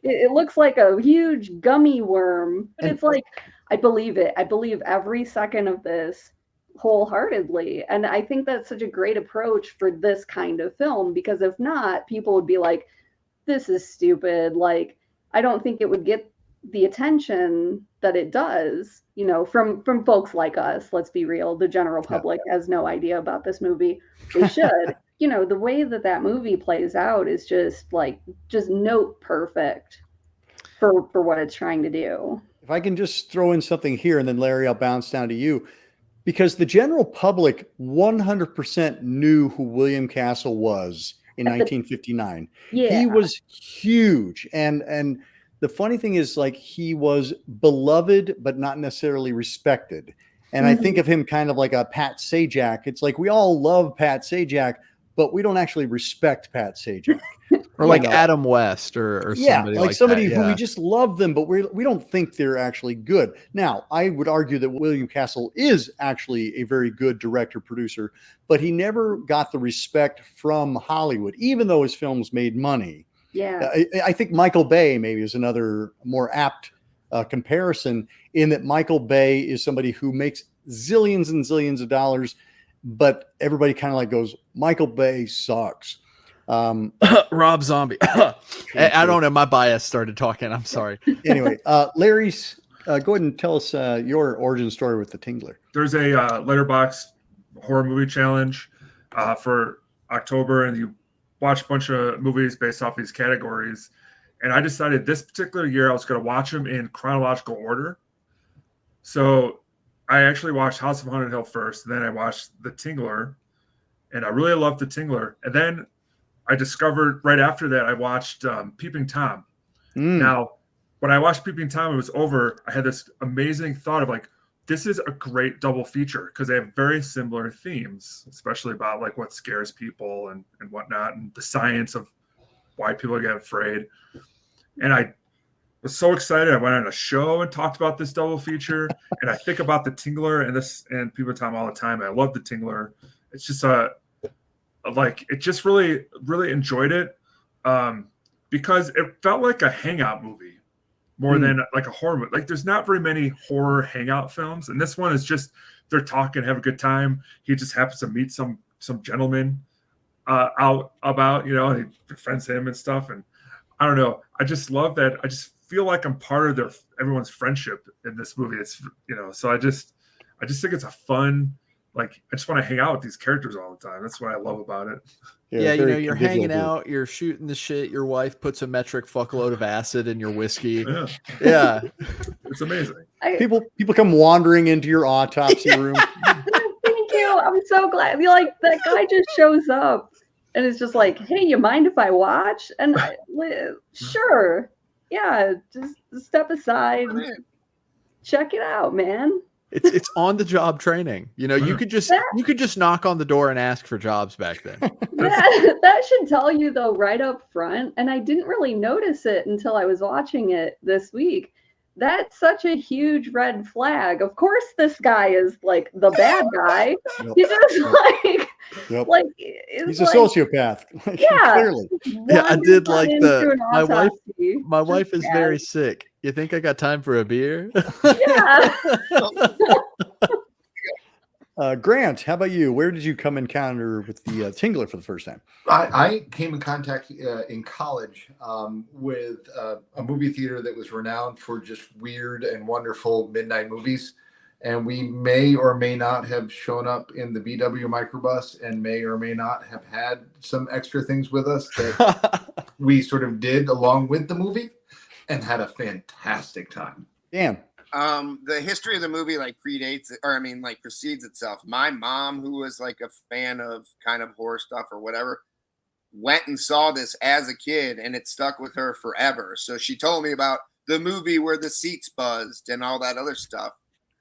Speaker 5: It looks like a huge gummy worm, but it's like, I believe it. I believe every second of this wholeheartedly. And I think that's such a great approach for this kind of film, because if not, people would be like, this is stupid. Like, I don't think it would get the attention that it does, from folks like us. Let's be real. The general public has no idea about this movie. They should. The way that movie plays out is just note perfect for what it's trying to do.
Speaker 3: If I can just throw in something here, and then Larry, I'll bounce down to you, because the general public 100% knew who William Castle was in 1959.
Speaker 5: Yeah.
Speaker 3: He was huge. And the funny thing is, like, he was beloved, but not necessarily respected. And I think of him kind of like a Pat Sajak. It's like, we all love Pat Sajak, but we don't actually respect Pat Sajak.
Speaker 4: Or like Adam West or somebody like
Speaker 3: somebody
Speaker 4: that,
Speaker 3: who we just love them, but we don't think they're actually good. Now, I would argue that William Castle is actually a very good director, producer, but he never got the respect from Hollywood, even though his films made money.
Speaker 5: Yeah.
Speaker 3: I think Michael Bay maybe is another more apt comparison, in that Michael Bay is somebody who makes zillions and zillions of dollars, but everybody kind of like goes, Michael Bay sucks.
Speaker 4: Rob Zombie. I don't know. My bias started talking. I'm sorry.
Speaker 3: Anyway, Larry's, go ahead and tell us your origin story with The Tingler.
Speaker 6: There's a Letterboxd horror movie challenge for October, and you watch a bunch of movies based off these categories. And I decided this particular year I was going to watch them in chronological order. So I actually watched House of Haunted Hill first, and then I watched The Tingler, and I really loved The Tingler. And then I discovered right after that I watched Peeping Tom. Now, when I watched Peeping Tom, it was over. I had this amazing thought of like, this is a great double feature because they have very similar themes, especially about like what scares people and whatnot, and the science of why people get afraid. And I was so excited. I went on a show and talked about this double feature. And I think about the Tingler and Peeping Tom all the time. I love the Tingler. It's just it just really, really enjoyed it because it felt like a hangout movie. More than like a horror movie. Like there's not very many horror hangout films. And this one is just, they're talking, have a good time. He just happens to meet some gentleman out about, and he befriends him and stuff. And I don't know. I just love that. I just feel like I'm part of everyone's friendship in this movie. It's, so I just think it's a fun, like, I just want to hang out with these characters all the time. That's what I love about it.
Speaker 4: Yeah, you're hanging out, you're shooting the shit. Your wife puts a metric fuckload of acid in your whiskey. Yeah.
Speaker 6: It's amazing.
Speaker 3: People come wandering into your autopsy room.
Speaker 5: Thank you. I'm so glad. Like that guy just shows up and it's just like, hey, you mind if I watch? And sure. Yeah, just step aside. Check it out, man.
Speaker 4: It's on the job training. You could just knock on the door and ask for jobs back then.
Speaker 5: That should tell you though right up front, and I didn't really notice it until I was watching it this week. That's such a huge red flag. Of course, this guy is like the bad guy.
Speaker 3: Yep.
Speaker 5: He's just like
Speaker 3: he's a sociopath.
Speaker 5: Yeah,
Speaker 3: clearly.
Speaker 4: Yeah, I did like my wife is very sick. You think I got time for a beer?
Speaker 5: Yeah.
Speaker 3: Grant, how about you? Where did you come encounter with the Tingler for the first time?
Speaker 8: I came in contact in college with a movie theater that was renowned for just weird and wonderful midnight movies. And we may or may not have shown up in the VW microbus and may or may not have had some extra things with us that we sort of did along with the movie and had a fantastic time.
Speaker 3: Damn.
Speaker 7: The history of the movie precedes itself. My mom, who was like a fan of kind of horror stuff or whatever, went and saw this as a kid and it stuck with her forever. So she told me about the movie where the seats buzzed and all that other stuff.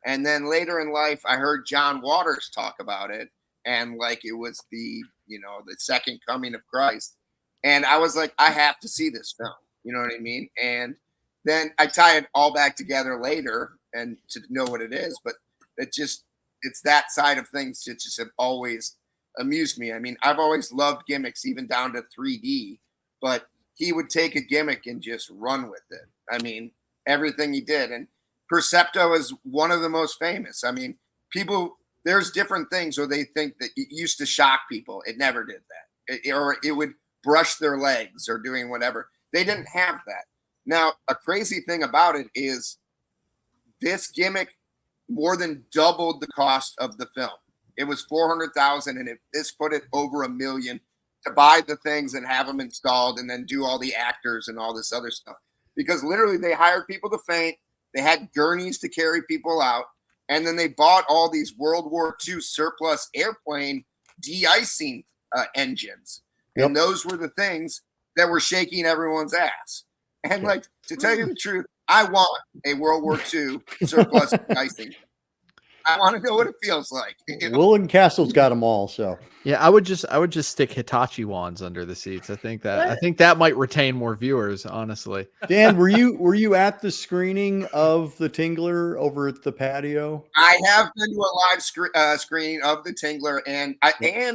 Speaker 7: And then later in life, I heard John Waters talk about it and like it was the second coming of Christ. And I was like, I have to see this film. You know what I mean? And then I tie it all back together later and to know what it is. But it's that side of things that just have always amused me. I mean, I've always loved gimmicks, even down to 3D. But he would take a gimmick and just run with it. I mean, everything he did. And Percepto is one of the most famous. I mean, there's different things where they think that it used to shock people. It never did that. Or it would brush their legs or doing whatever. They didn't have that. Now, a crazy thing about it is this gimmick more than doubled the cost of the film. It was $400,000, and this put it over $1 million to buy the things and have them installed and then do all the actors and all this other stuff. Because literally they hired people to faint. They had gurneys to carry people out. And then they bought all these World War II surplus airplane de-icing engines. Yep. And those were the things that were shaking everyone's ass. And like, to tell you the truth, I want a World War II surplus de-icing. I want to know what it feels like.
Speaker 3: William Castle's got them all. So
Speaker 4: yeah, I would just stick Hitachi wands under the seats. I think that might retain more viewers, honestly.
Speaker 3: Dan, were you at the screening of the Tingler over at the patio?
Speaker 7: I have been to a live screening of the Tingler and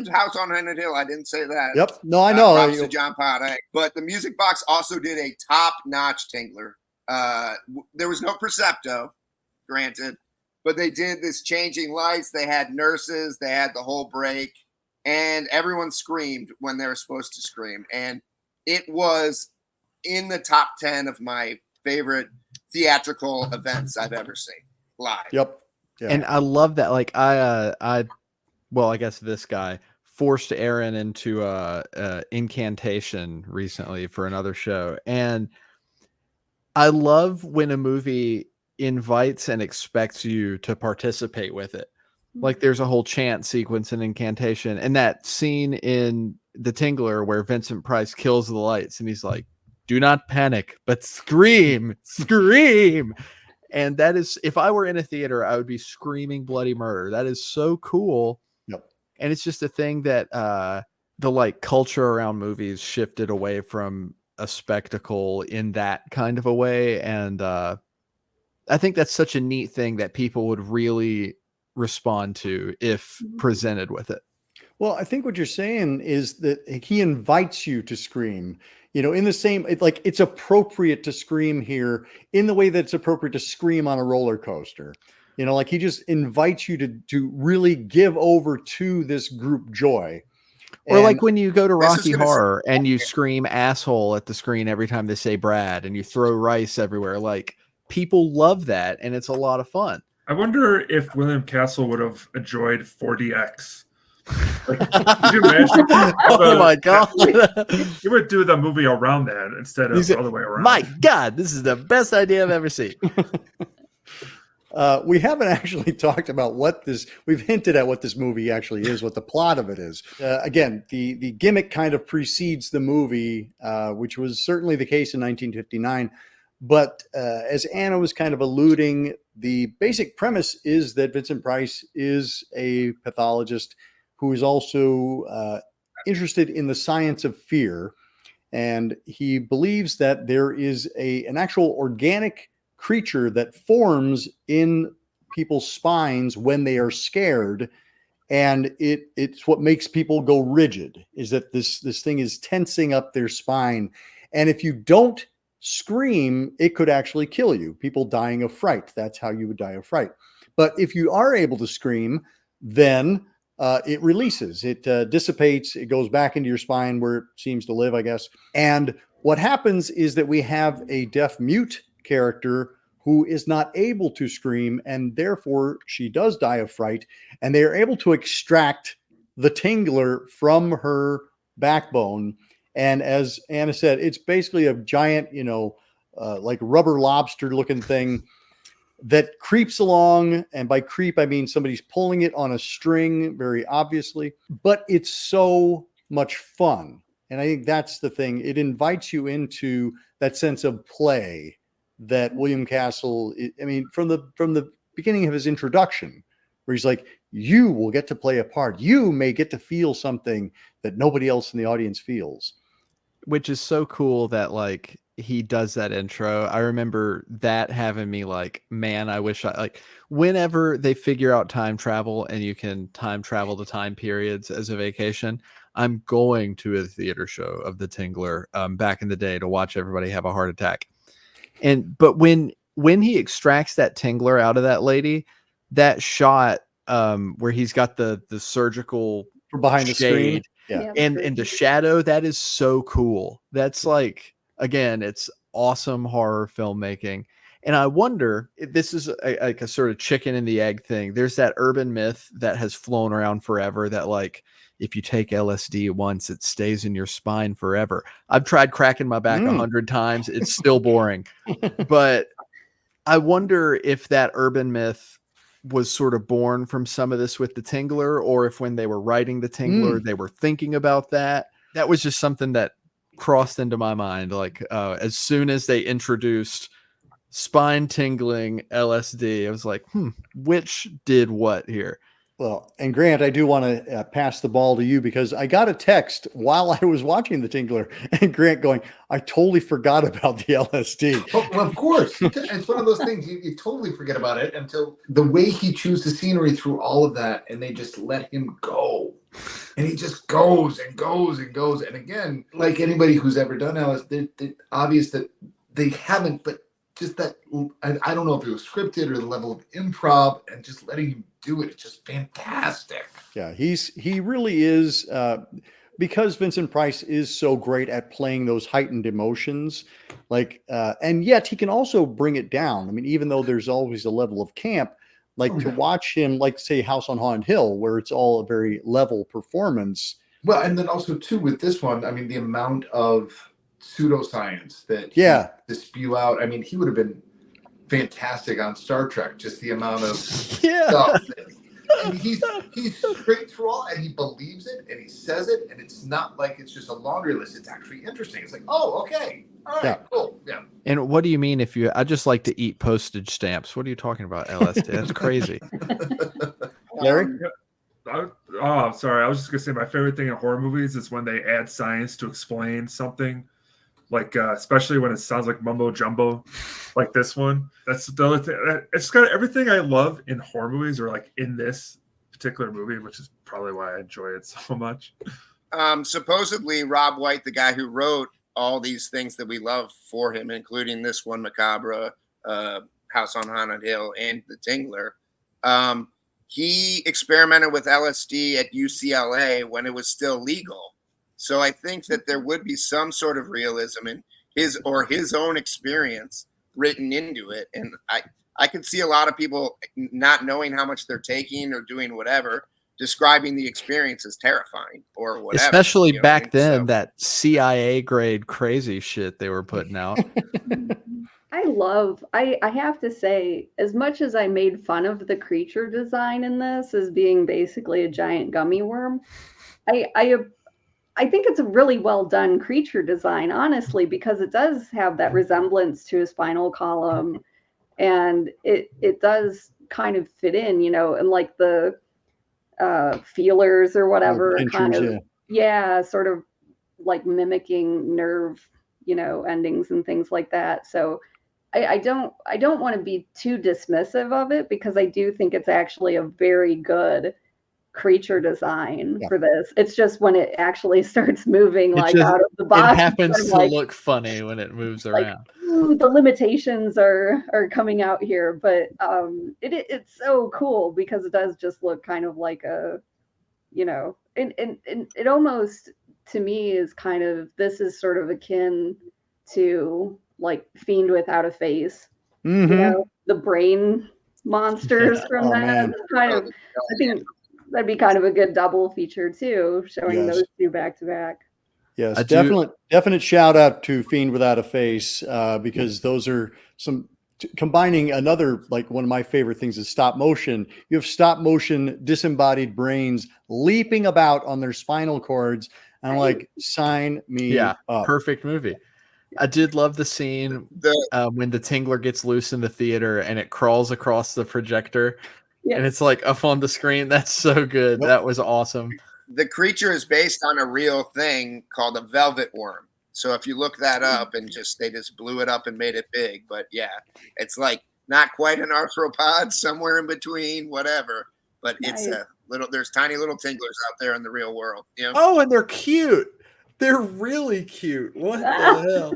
Speaker 7: House on Haunted Hill. I didn't say that.
Speaker 3: Yep. No, I know.
Speaker 7: Props to John Potter. But the Music Box also did a top-notch Tingler. There was no Percepto, granted. But they did this changing lights. They had nurses. They had the whole break. And everyone screamed when they were supposed to scream. And it was in the top 10 of my favorite theatrical events I've ever seen live.
Speaker 3: Yep. Yeah.
Speaker 4: And I love that. Like I guess this guy forced Aaron into incantation recently for another show. And I love when a movie invites and expects you to participate with it. Like there's a whole chant sequence and incantation, and that scene in the Tingler where Vincent Price kills the lights and he's like, do not panic, but scream, scream. And that is, if I were in a theater, I would be screaming bloody murder. That is so cool.
Speaker 3: Yep. And
Speaker 4: it's just a thing that the like culture around movies shifted away from a spectacle in that kind of a way. And I think that's such a neat thing that people would really respond to if presented with it.
Speaker 3: Well, I think what you're saying is that he invites you to scream, you know, in the same, like it's appropriate to scream here in the way that it's appropriate to scream on a roller coaster. You know, like he just invites you to really give over to this group joy.
Speaker 4: Or
Speaker 3: and,
Speaker 4: like when you go to Rocky Horror and you scream asshole at the screen every time they say Brad and you throw rice everywhere. Like people love that and it's a lot of fun.
Speaker 6: I wonder if William Castle would have enjoyed 4DX. Like, could you imagine?
Speaker 4: Oh my God.
Speaker 6: He would do the movie around that instead of the other way around.
Speaker 4: My God, this is the best idea I've ever seen.
Speaker 3: We haven't actually talked about we've hinted at what this movie actually is, what the plot of it is. Again, the gimmick kind of precedes the movie, which was certainly the case in 1959. But as Anna was kind of alluding, the basic premise is that Vincent Price is a pathologist who is also interested in the science of fear. And he believes that there is an actual organic creature that forms in people's spines when they are scared. And it's what makes people go rigid, is that this thing is tensing up their spine. And if you don't scream, it could actually kill you. People dying of fright. That's how you would die of fright. But if you are able to scream, then it releases, it dissipates, it goes back into your spine where it seems to live, I guess. And what happens is that we have a deaf mute character who is not able to scream, and therefore she does die of fright. And they are able to extract the Tingler from her backbone. And as Anna said, it's basically a giant, you know, like rubber lobster looking thing that creeps along. And by creep, I mean somebody's pulling it on a string, very obviously, but it's so much fun. And I think that's the thing. It invites you into that sense of play that William Castle, I mean, from the beginning of his introduction, where he's like, you will get to play a part. You may get to feel something that nobody else in the audience feels.
Speaker 4: Which is so cool that like he does that intro. I remember that having me like, man, I wish whenever they figure out time travel and you can time travel to time periods as a vacation, I'm going to a theater show of the Tingler back in the day to watch everybody have a heart attack. But when he extracts that Tingler out of that lady, that shot where he's got the surgical
Speaker 3: behind the screen,
Speaker 4: and the shadow, that is so cool. That's like, again, it's awesome horror filmmaking. And I wonder, this is like a sort of chicken and the egg thing. There's that urban myth that has flown around forever that like, if you take LSD once, it stays in your spine forever. I've tried cracking my back 100 times. It's still boring. But I wonder if that urban myth was sort of born from some of this with the Tingler, or if when they were writing the Tingler, they were thinking about that. That was just something that crossed into my mind. Like as soon as they introduced spine tingling LSD, I was like, which did what here?
Speaker 3: Well, and Grant, I do want to pass the ball to you because I got a text while I was watching the Tingler, and Grant going, I totally forgot about the LSD.
Speaker 8: Well, of course. It's one of those things you totally forget about it until the way he chews the scenery through all of that, and they just let him go. And he just goes and goes and goes. And again, like anybody who's ever done LSD, it's obvious that they haven't, but just that, I don't know if it was scripted or the level of improv and just letting him do it. It's just fantastic.
Speaker 3: Yeah, he really is, because Vincent Price is so great at playing those heightened emotions, like, and yet he can also bring it down. I mean, even though there's always a level of camp, like to watch him, like say House on Haunted Hill, where it's all a very level performance.
Speaker 8: Well, and then also too with this one, I mean, the amount of pseudoscience that to spew out. I mean, he would have been fantastic on Star Trek. Just the amount of stuff that and he's straight through all, and he believes it, and he says it, and it's not like it's just a laundry list. It's actually interesting. It's like, oh, okay, all right,
Speaker 3: Yeah.
Speaker 8: cool, yeah.
Speaker 4: And what do you mean if you? I just like to eat postage stamps. What are you talking about, LSD? That's crazy.
Speaker 3: Larry?
Speaker 6: Oh, sorry. I was just gonna say my favorite thing in horror movies is when they add science to explain something, like especially when it sounds like mumbo jumbo, like this one. That's the other thing. It's got everything I love in horror movies, or like in this particular movie, which is probably why I enjoy it so much.
Speaker 7: Supposedly, Rob White, the guy who wrote all these things that we love for him, including this one, Macabre, House on Haunted Hill, and The Tingler. He experimented with LSD at UCLA when it was still legal. So I think that there would be some sort of realism in his own experience written into it. And I could see a lot of people not knowing how much they're taking or doing whatever, describing the experience as terrifying or whatever.
Speaker 4: Especially
Speaker 7: you know
Speaker 4: back
Speaker 7: what I mean?
Speaker 4: then,
Speaker 7: So-
Speaker 4: that CIA grade crazy shit they were putting out.
Speaker 5: I have to say, as much as I made fun of the creature design in this as being basically a giant gummy worm, I think it's a really well done creature design, honestly, because it does have that resemblance to a spinal column, and it does kind of fit in, and like the feelers or whatever, kind
Speaker 3: pinchers,
Speaker 5: of, yeah, sort of like mimicking nerve, endings and things like that. So I don't want to be too dismissive of it, because I do think it's actually a very good creature design for this. It's just when it actually starts moving out of the box,
Speaker 4: It happens
Speaker 5: I'm
Speaker 4: to
Speaker 5: like,
Speaker 4: look funny when it moves
Speaker 5: like,
Speaker 4: around.
Speaker 5: ooh, the limitations are coming out here, but it's so cool because it does just look kind of like a, and it almost, to me, is kind of, this is sort of akin to like Fiend Without a Face,
Speaker 3: Mm-hmm.
Speaker 5: the brain monsters from
Speaker 3: Oh,
Speaker 5: that.
Speaker 3: man.
Speaker 5: Kind of, I think that'd be kind of a good double feature too, showing
Speaker 3: Yes.
Speaker 5: those two back to back.
Speaker 3: Yes, definite shout out to Fiend Without a Face, because those are combining another, like one of my favorite things is stop motion. You have stop motion disembodied brains leaping about on their spinal cords. And I'm like, sign me up.
Speaker 4: Perfect movie. I did love the scene when the Tingler gets loose in the theater and it crawls across the projector, and it's like up on the screen. That's so good. Yep. That was awesome.
Speaker 7: The creature is based on a real thing called a velvet worm. So if you look that up, and they just blew it up and made it big. But yeah, it's like not quite an arthropod, somewhere in between, whatever. But it's there's tiny little Tinglers out there in the real world.
Speaker 4: Oh, and they're cute. They're really cute. What the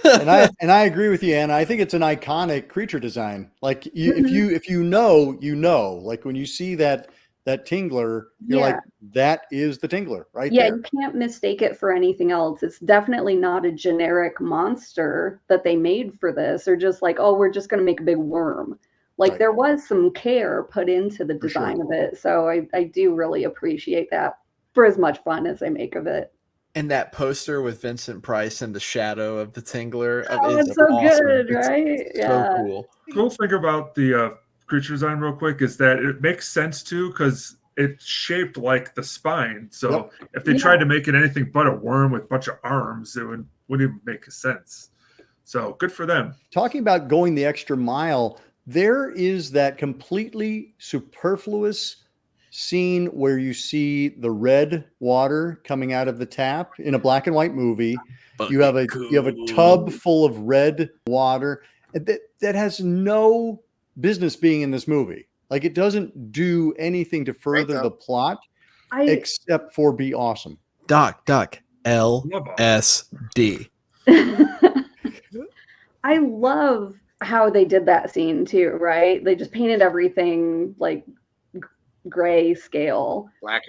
Speaker 3: hell? And I agree with you, Anna. I think it's an iconic creature design. Like if you know, like when you see that Tingler, you're like, that is the Tingler right there.
Speaker 5: You can't mistake it for anything else. It's definitely not a generic monster that they made for this, or just like, oh, we're just going to make a big worm. Like there was some care put into the design of it. So I do really appreciate that, for as much fun as I make of it.
Speaker 4: And that poster with Vincent Price and the shadow of the Tingler.
Speaker 5: Oh, it's so awesome. Good, right?
Speaker 4: So cool.
Speaker 6: Cool thing about the creature design, real quick, is that it makes sense too, because it's shaped like the spine. So if they tried to make it anything but a worm with a bunch of arms, it wouldn't even make sense. So good for them.
Speaker 3: Talking about going the extra mile, there is that completely superfluous scene where you see the red water coming out of the tap in a black and white movie. You have a tub full of red water that has no business being in this movie. Like, it doesn't do anything to further the plot except for be awesome.
Speaker 4: Doc LSD.
Speaker 5: I love how they did that scene too, right? They just painted everything like gray scale,
Speaker 7: black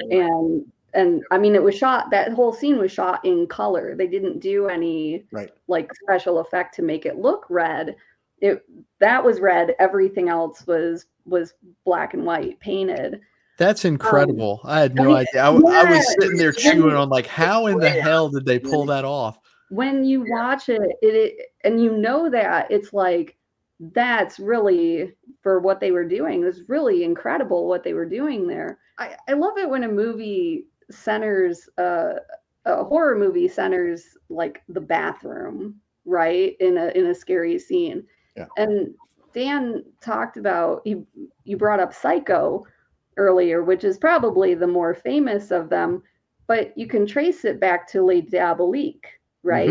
Speaker 7: and
Speaker 5: I mean, it was shot, that whole scene was shot in color. They didn't do any like special effect to make it look red. That was red. Everything else was black and white painted.
Speaker 4: That's incredible. I had no idea. I was sitting there chewing on like, how in the hell did they pull that off?
Speaker 5: When you watch it and you know that it's like, that's really, for what they were doing, it was really incredible what they were doing there. I love it when a movie centers, a horror movie centers like the bathroom, right, in a scary scene.
Speaker 3: Yeah.
Speaker 5: And Dan talked about, you brought up Psycho earlier, which is probably the more famous of them, but you can trace it back to Les Diaboliques, right?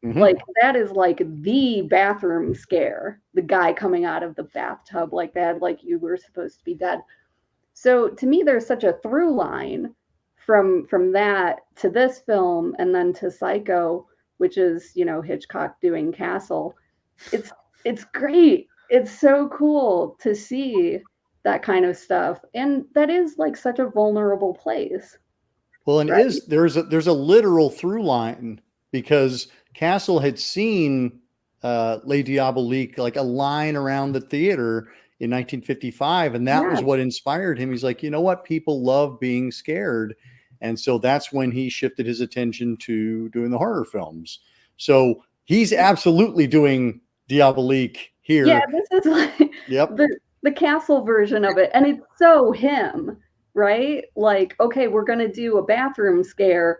Speaker 3: Mm-hmm.
Speaker 5: Like that is like the bathroom scare, the guy coming out of the bathtub like that, like you were supposed to be dead. So to me, there's such a through line from that to this film, and then to Psycho, which is, you know, Hitchcock doing Castle. It's great. It's so cool to see that kind of stuff, and that is like such a vulnerable place.
Speaker 3: Well, and
Speaker 5: right?
Speaker 3: there's a literal through line, because Castle had seen Les Diaboliques, like a line around the theater in 1955, and that was
Speaker 5: Yeah.
Speaker 3: what inspired him. He's like, you know what, people love being scared, and so that's when he shifted his attention to doing the horror films. So he's absolutely doing Diabolique here.
Speaker 5: Yeah, this is like
Speaker 3: Yep.
Speaker 5: the Castle version of it, and it's so him, right? Like, okay, we're gonna do a bathroom scare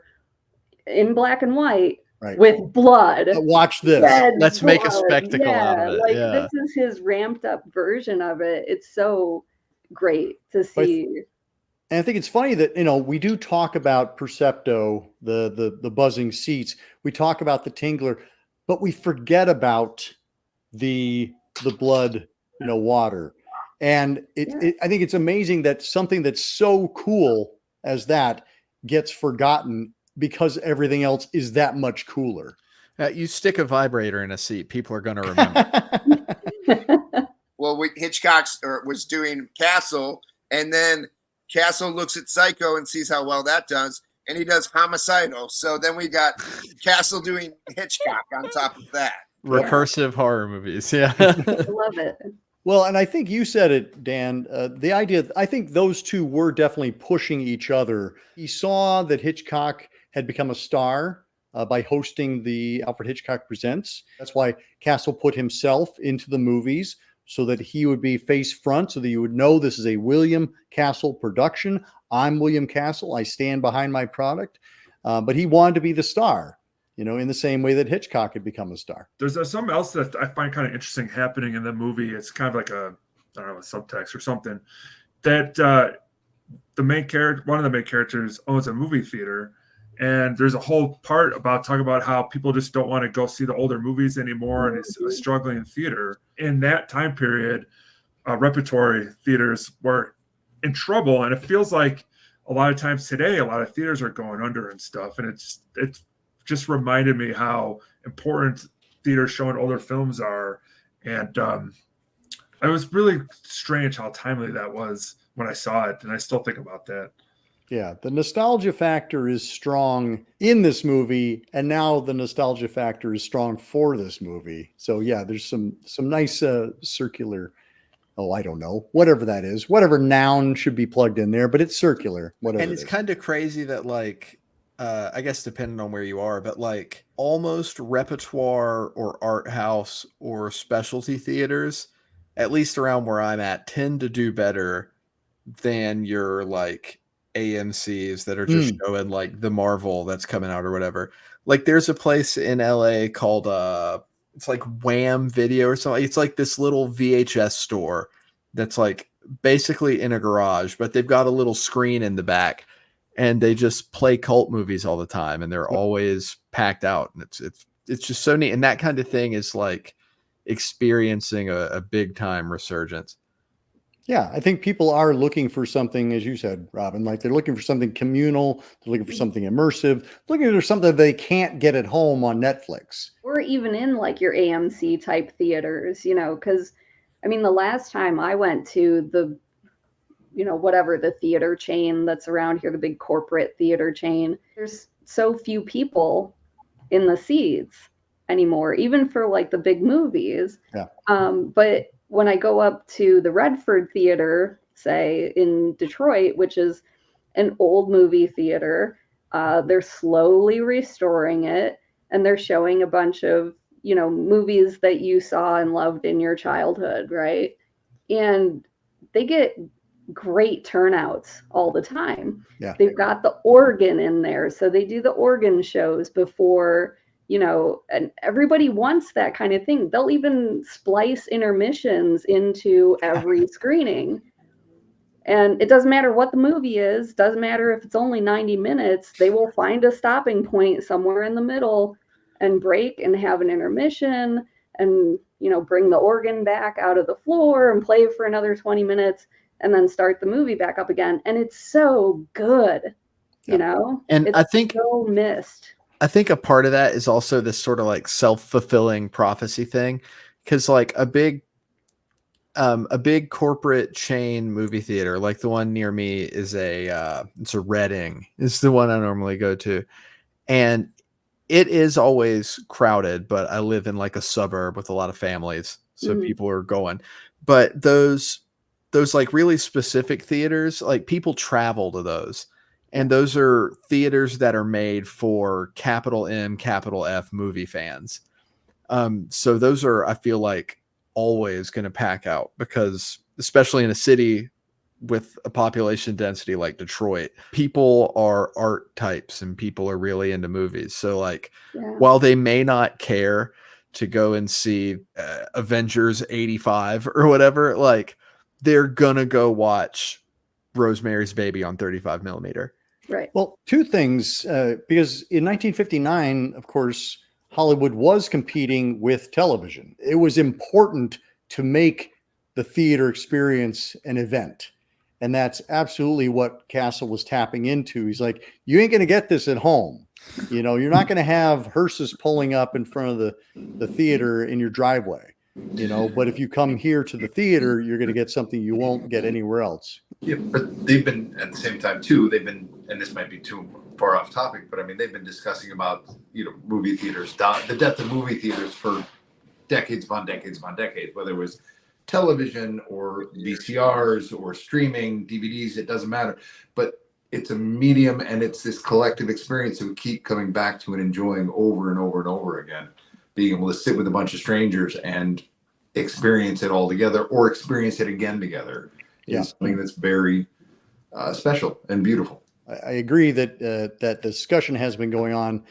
Speaker 5: in black and white,
Speaker 3: Right.
Speaker 5: with blood.
Speaker 3: Watch this.
Speaker 5: Red
Speaker 4: Let's make a
Speaker 5: blood.
Speaker 4: spectacle out of it.
Speaker 5: Like
Speaker 4: Yeah.
Speaker 5: this is his ramped up version of it. It's so great to see.
Speaker 3: And I think it's funny that, you know, we do talk about Percepto, the buzzing seats. We talk about the Tingler, but we forget about the blood, you know, water. And I think it's amazing that something that's so cool as that gets forgotten because everything else is that much cooler.
Speaker 4: You stick a vibrator in a seat, people are going to remember.
Speaker 7: Well, Hitchcock was doing Castle, and then Castle looks at Psycho and sees how well that does, and he does Homicidal. So then we got Castle doing Hitchcock on top of that.
Speaker 4: Recursive horror movies. Yeah.
Speaker 5: I love it.
Speaker 3: Well, and I think you said it, Dan, the idea, I think those two were definitely pushing each other. He saw that Hitchcock had become a star by hosting the Alfred Hitchcock Presents. That's why Castle put himself into the movies, so that he would be face front, so that you would know this is a William Castle production. I'm William Castle. I stand behind my product. But he wanted to be the star, you know, in the same way that Hitchcock had become a star.
Speaker 6: There's something else that I find kind of interesting happening in the movie. It's kind of like a subtext or something, that the main character, one of the main characters, owns a movie theater. And there's a whole part about talking about how people just don't want to go see the older movies anymore, and it's a struggling theater. In that time period, repertory theaters were in trouble, and it feels like a lot of times today, a lot of theaters are going under and stuff. And it's just reminded me how important theaters showing older films are, and it was really strange how timely that was when I saw it, and I still think about that.
Speaker 3: Yeah, the nostalgia factor is strong in this movie, and now the nostalgia factor is strong for this movie. So yeah, there's some nice circular, I don't know, whatever that is, whatever noun should be plugged in there, but it's circular, whatever.
Speaker 4: And it's kind of crazy that, like, I guess depending on where you are, but like almost repertoire or art house or specialty theaters, at least around where I'm at, tend to do better than your like AMCs that are just showing like the Marvel that's coming out or whatever. Like there's a place in LA called it's like Wham Video or something. It's like this little VHS store that's like basically in a garage, but they've got a little screen in the back, and they just play cult movies all the time, and they're always packed out, and it's just so neat. And that kind of thing is like experiencing a big time resurgence.
Speaker 3: Yeah, I think people are looking for something, as you said, Robin, like they're looking for something communal, they're looking for something immersive, looking for something they can't get at home on Netflix.
Speaker 5: Or even in like your AMC type theaters, you know, because I mean, the last time I went to the, you know, whatever the theater chain that's around here, the big corporate theater chain, there's so few people in the seats anymore, even for like the big movies.
Speaker 3: Yeah.
Speaker 5: But when I go up to the Redford Theater, say in Detroit, which is an old movie theater, they're slowly restoring it, and they're showing a bunch of, movies that you saw and loved in your childhood, right? And they get great turnouts all the time.
Speaker 3: Yeah.
Speaker 5: They've got the organ in there, so they do the organ shows before, and everybody wants that kind of thing. They'll even splice intermissions into every screening. And it doesn't matter what the movie is, doesn't matter if it's only 90 minutes, they will find a stopping point somewhere in the middle and break and have an intermission and, bring the organ back out of the floor and play for another 20 minutes and then start the movie back up again. And it's so good,
Speaker 4: And
Speaker 5: it's
Speaker 4: I think
Speaker 5: so missed.
Speaker 4: I think a part of that is also this sort of like self-fulfilling prophecy thing. Cause like a big corporate chain movie theater, like the one near me is it's a Reading. It's the one I normally go to. And it is always crowded, but I live in like a suburb with a lot of families. So people are going, but those like really specific theaters, like people travel to those, and those are theaters that are made for capital M, capital F movie fans. So those are, I feel like, always going to pack out, because especially in a city with a population density like Detroit, people are art types and people are really into movies. So like, while they may not care to go and see Avengers 85 or whatever, like they're gonna go watch Rosemary's Baby on 35 millimeter.
Speaker 5: Right.
Speaker 3: Well, two things, because in 1959, of course, Hollywood was competing with television. It was important to make the theater experience an event. And that's absolutely what Castle was tapping into. He's like, you ain't going to get this at home. You're not going to have hearses pulling up in front of the theater in your driveway, but if you come here to the theater, you're going to get something you won't get anywhere else.
Speaker 8: Yeah, but they've been, at the same time too, and this might be too far off topic, but I mean, they've been discussing about, movie theaters, the death of movie theaters for decades upon decades upon decades, whether it was television or VCRs or streaming, DVDs, it doesn't matter. But it's a medium and it's this collective experience that we keep coming back to and enjoying over and over and over again. Being able to sit with a bunch of strangers and experience it all together or experience it again together is something that's very special and beautiful.
Speaker 3: I agree that that discussion has been going on,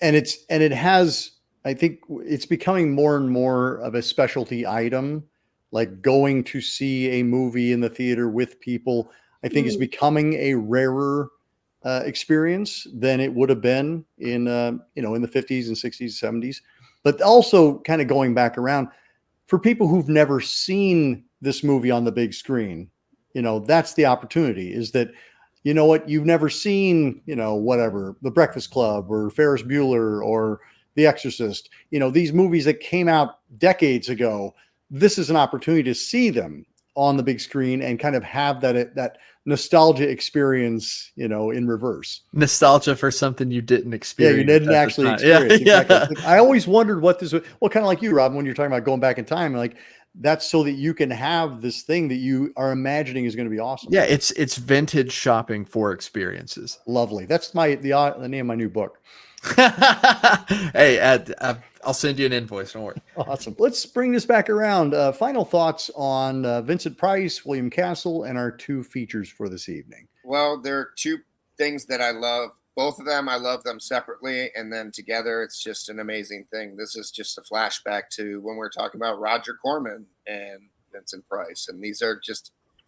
Speaker 3: and it has, I think it's becoming more and more of a specialty item, like going to see a movie in the theater with people, I think is becoming a rarer experience than it would have been in, in the 50s and 60s, 70s, but also kind of going back around for people who've never seen this movie on the big screen. That's the opportunity, is that, you've never seen, whatever, The Breakfast Club or Ferris Bueller or The Exorcist, these movies that came out decades ago. This is an opportunity to see them on the big screen and kind of have that nostalgia experience, in reverse.
Speaker 4: Nostalgia for something you didn't experience.
Speaker 3: Yeah, you didn't actually experience. Yeah. Exactly. I always wondered what this was. Well, kind of like you, Rob, when you're talking about going back in time, like that's so that you can have this thing that you are imagining is going to be awesome.
Speaker 4: Yeah, it's vintage shopping for experiences.
Speaker 3: Lovely. That's the name of my new book.
Speaker 4: Hey, I'll send you an invoice. Don't worry.
Speaker 3: Awesome. Let's bring this back around. Final thoughts on Vincent Price, William Castle, and our two features for this evening.
Speaker 7: Well, there are two things that I love. Both of them, I love them separately, and then together, it's just an amazing thing. This is just a flashback to when we were talking about Roger Corman and Vincent Price, and these are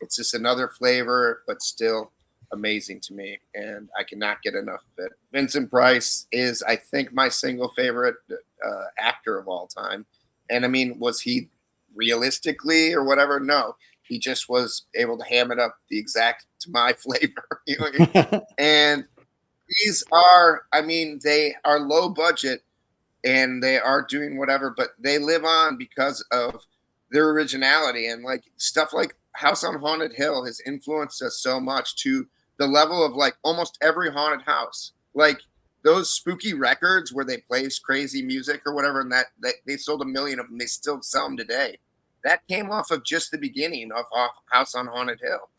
Speaker 7: it's just another flavor, but still amazing to me, and I cannot get enough of it. Vincent Price is, I think, my single favorite actor of all time. And I mean, was he realistically or whatever? No, he just was able to ham it up the exact to my flavor. And these are, I mean, they are low budget and they are doing whatever, but they live on because of their originality, and like stuff like House on Haunted Hill has influenced us so much to the level of like almost every haunted house, like those spooky records where they play crazy music or whatever, and that they sold 1 million of them. They still sell them today. That came off of just the beginning of House on Haunted Hill.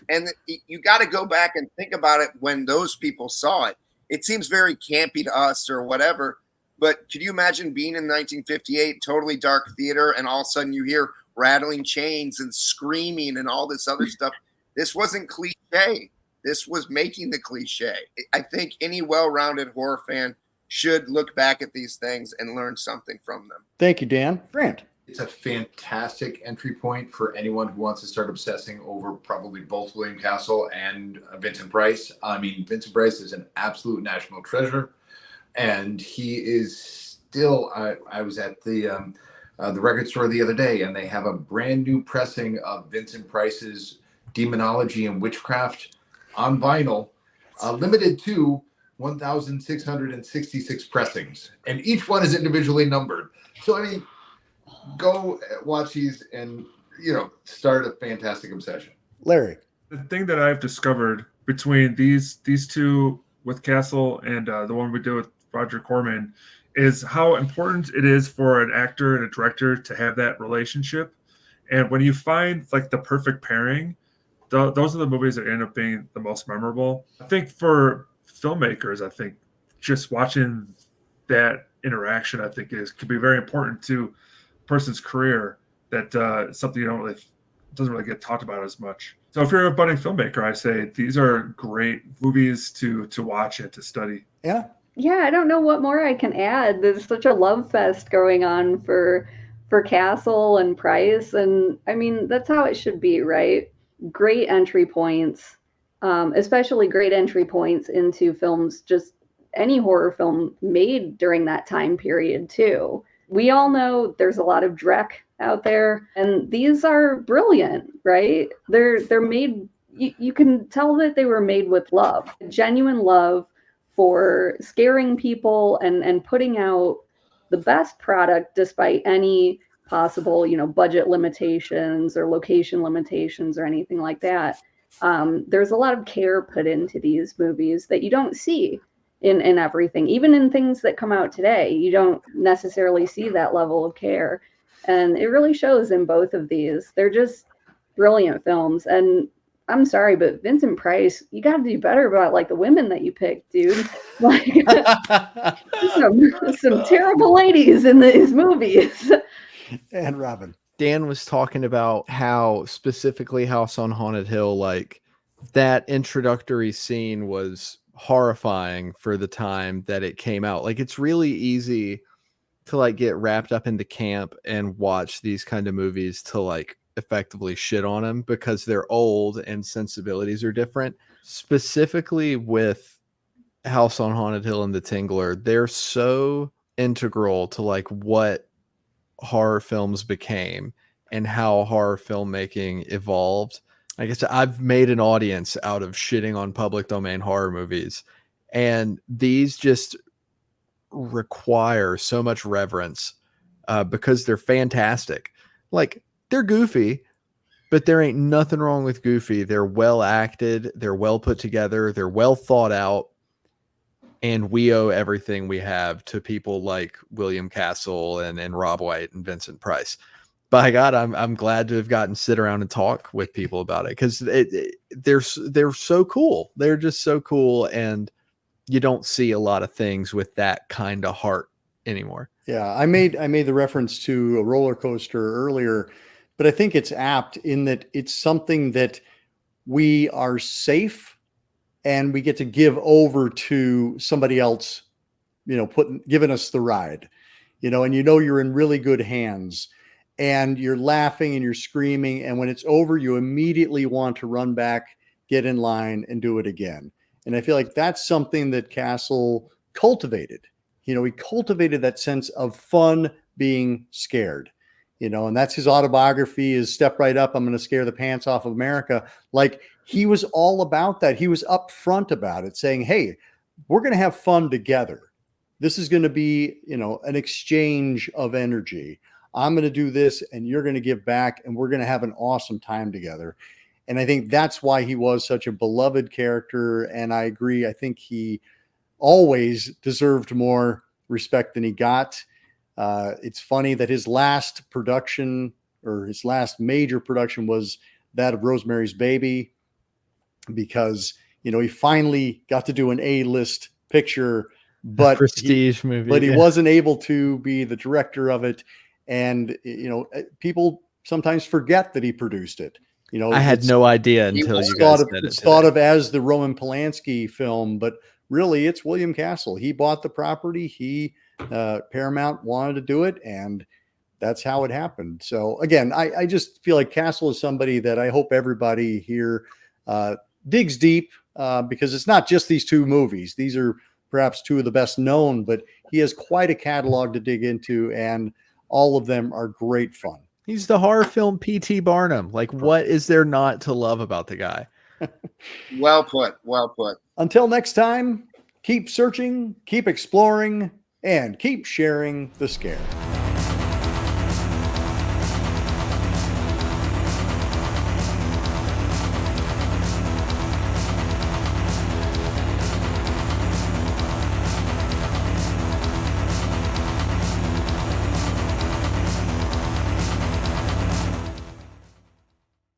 Speaker 7: And you got to go back and think about it when those people saw it. It seems very campy to us or whatever, But could you imagine being in 1958, totally dark theater, and all of a sudden you hear rattling chains and screaming and all this other stuff? This wasn't cliche. This was making the cliche. I think any well-rounded horror fan should look back at these things and learn something from them.
Speaker 3: Thank you, Dan. Grant.
Speaker 8: It's a fantastic entry point for anyone who wants to start obsessing over probably both William Castle and Vincent Price. I mean, Vincent Price is an absolute national treasure, and he is still. I was at the record store the other day, and they have a brand new pressing of Vincent Price's Demonology and Witchcraft on vinyl, limited to 1,666 pressings, and each one is individually numbered. So I mean, go watch these and start a fantastic obsession.
Speaker 3: Larry.
Speaker 6: The thing that I've discovered between these two with Castle and the one we did with Roger Corman is how important it is for an actor and a director to have that relationship. And when you find like the perfect pairing, those are the movies that end up being the most memorable. I think for filmmakers, I think just watching that interaction, I think could be very important to a person's career. That something doesn't really get talked about as much. So if you're a budding filmmaker, I say these are great movies to watch and to study.
Speaker 3: Yeah.
Speaker 5: Yeah, I don't know what more I can add. There's such a love fest going on for Castle and Price, and I mean that's how it should be, right? Great entry points, especially great entry points into films, just any horror film made during that time period too. We all know there's a lot of dreck out there, and these are brilliant, right? They're made, you can tell that they were made with love, genuine love for scaring people and putting out the best product despite any possible, budget limitations or location limitations or anything like that. There's a lot of care put into these movies that you don't see in everything. Even in things that come out today, you don't necessarily see that level of care. And it really shows in both of these. They're just brilliant films. And I'm sorry, but Vincent Price, you got to do better about like the women that you picked, dude. Like some terrible ladies in these movies.
Speaker 3: And Robin.
Speaker 4: Dan was talking about how specifically House on Haunted Hill, like that introductory scene was horrifying for the time that it came out. Like it's really easy to like get wrapped up into camp and watch these kind of movies to like effectively shit on them because they're old and sensibilities are different. Specifically with House on Haunted Hill and The Tingler, they're so integral to like what horror films became and how horror filmmaking evolved. I guess I've made an audience out of shitting on public domain horror movies, and these just require so much reverence because they're fantastic. Like they're goofy, but there ain't nothing wrong with goofy. They're well acted, they're well put together, they're well thought out, and we owe everything we have to people like William Castle and Rob White and Vincent Price. By God, I'm glad to have gotten to sit around and talk with people about it because they're so cool. They're just so cool, and you don't see a lot of things with that kind of heart anymore.
Speaker 3: Yeah, I made the reference to a roller coaster earlier, but I think it's apt in that it's something that we are safe and we get to give over to somebody else, giving us the ride, and you're in really good hands. And you're laughing and you're screaming. And when it's over, you immediately want to run back, get in line, and do it again. And I feel like that's something that Castle cultivated. He cultivated that sense of fun being scared. And that's his autobiography is Step Right Up, I'm going to scare the pants off of America. Like he was all about that. He was upfront about it, saying, hey, we're going to have fun together. This is going to be, an exchange of energy. I'm going to do this and you're going to give back and we're going to have an awesome time together. And I think that's why he was such a beloved character. And I agree. I think he always deserved more respect than he got. It's funny that his last production or his last major production was that of Rosemary's Baby, because, he finally got to do an A-list picture but
Speaker 4: prestige movie.
Speaker 3: but he
Speaker 4: yeah.
Speaker 3: wasn't able to be the director of it. And, people sometimes forget that he produced it.
Speaker 4: I had no idea until you guys said it.
Speaker 3: It's thought of as the Roman Polanski film, but really it's William Castle. He bought the property. Paramount wanted to do it, and that's how it happened. So again, I just feel like Castle is somebody that I hope everybody here digs deep, because it's not just these two movies. These are perhaps two of the best known, but he has quite a catalog to dig into, and all of them are great fun.
Speaker 4: He's the horror film P.T. Barnum. Like, what is there not to love about the guy?
Speaker 7: Well put. Well put.
Speaker 3: Until next time, keep searching, keep exploring, and keep sharing the scare.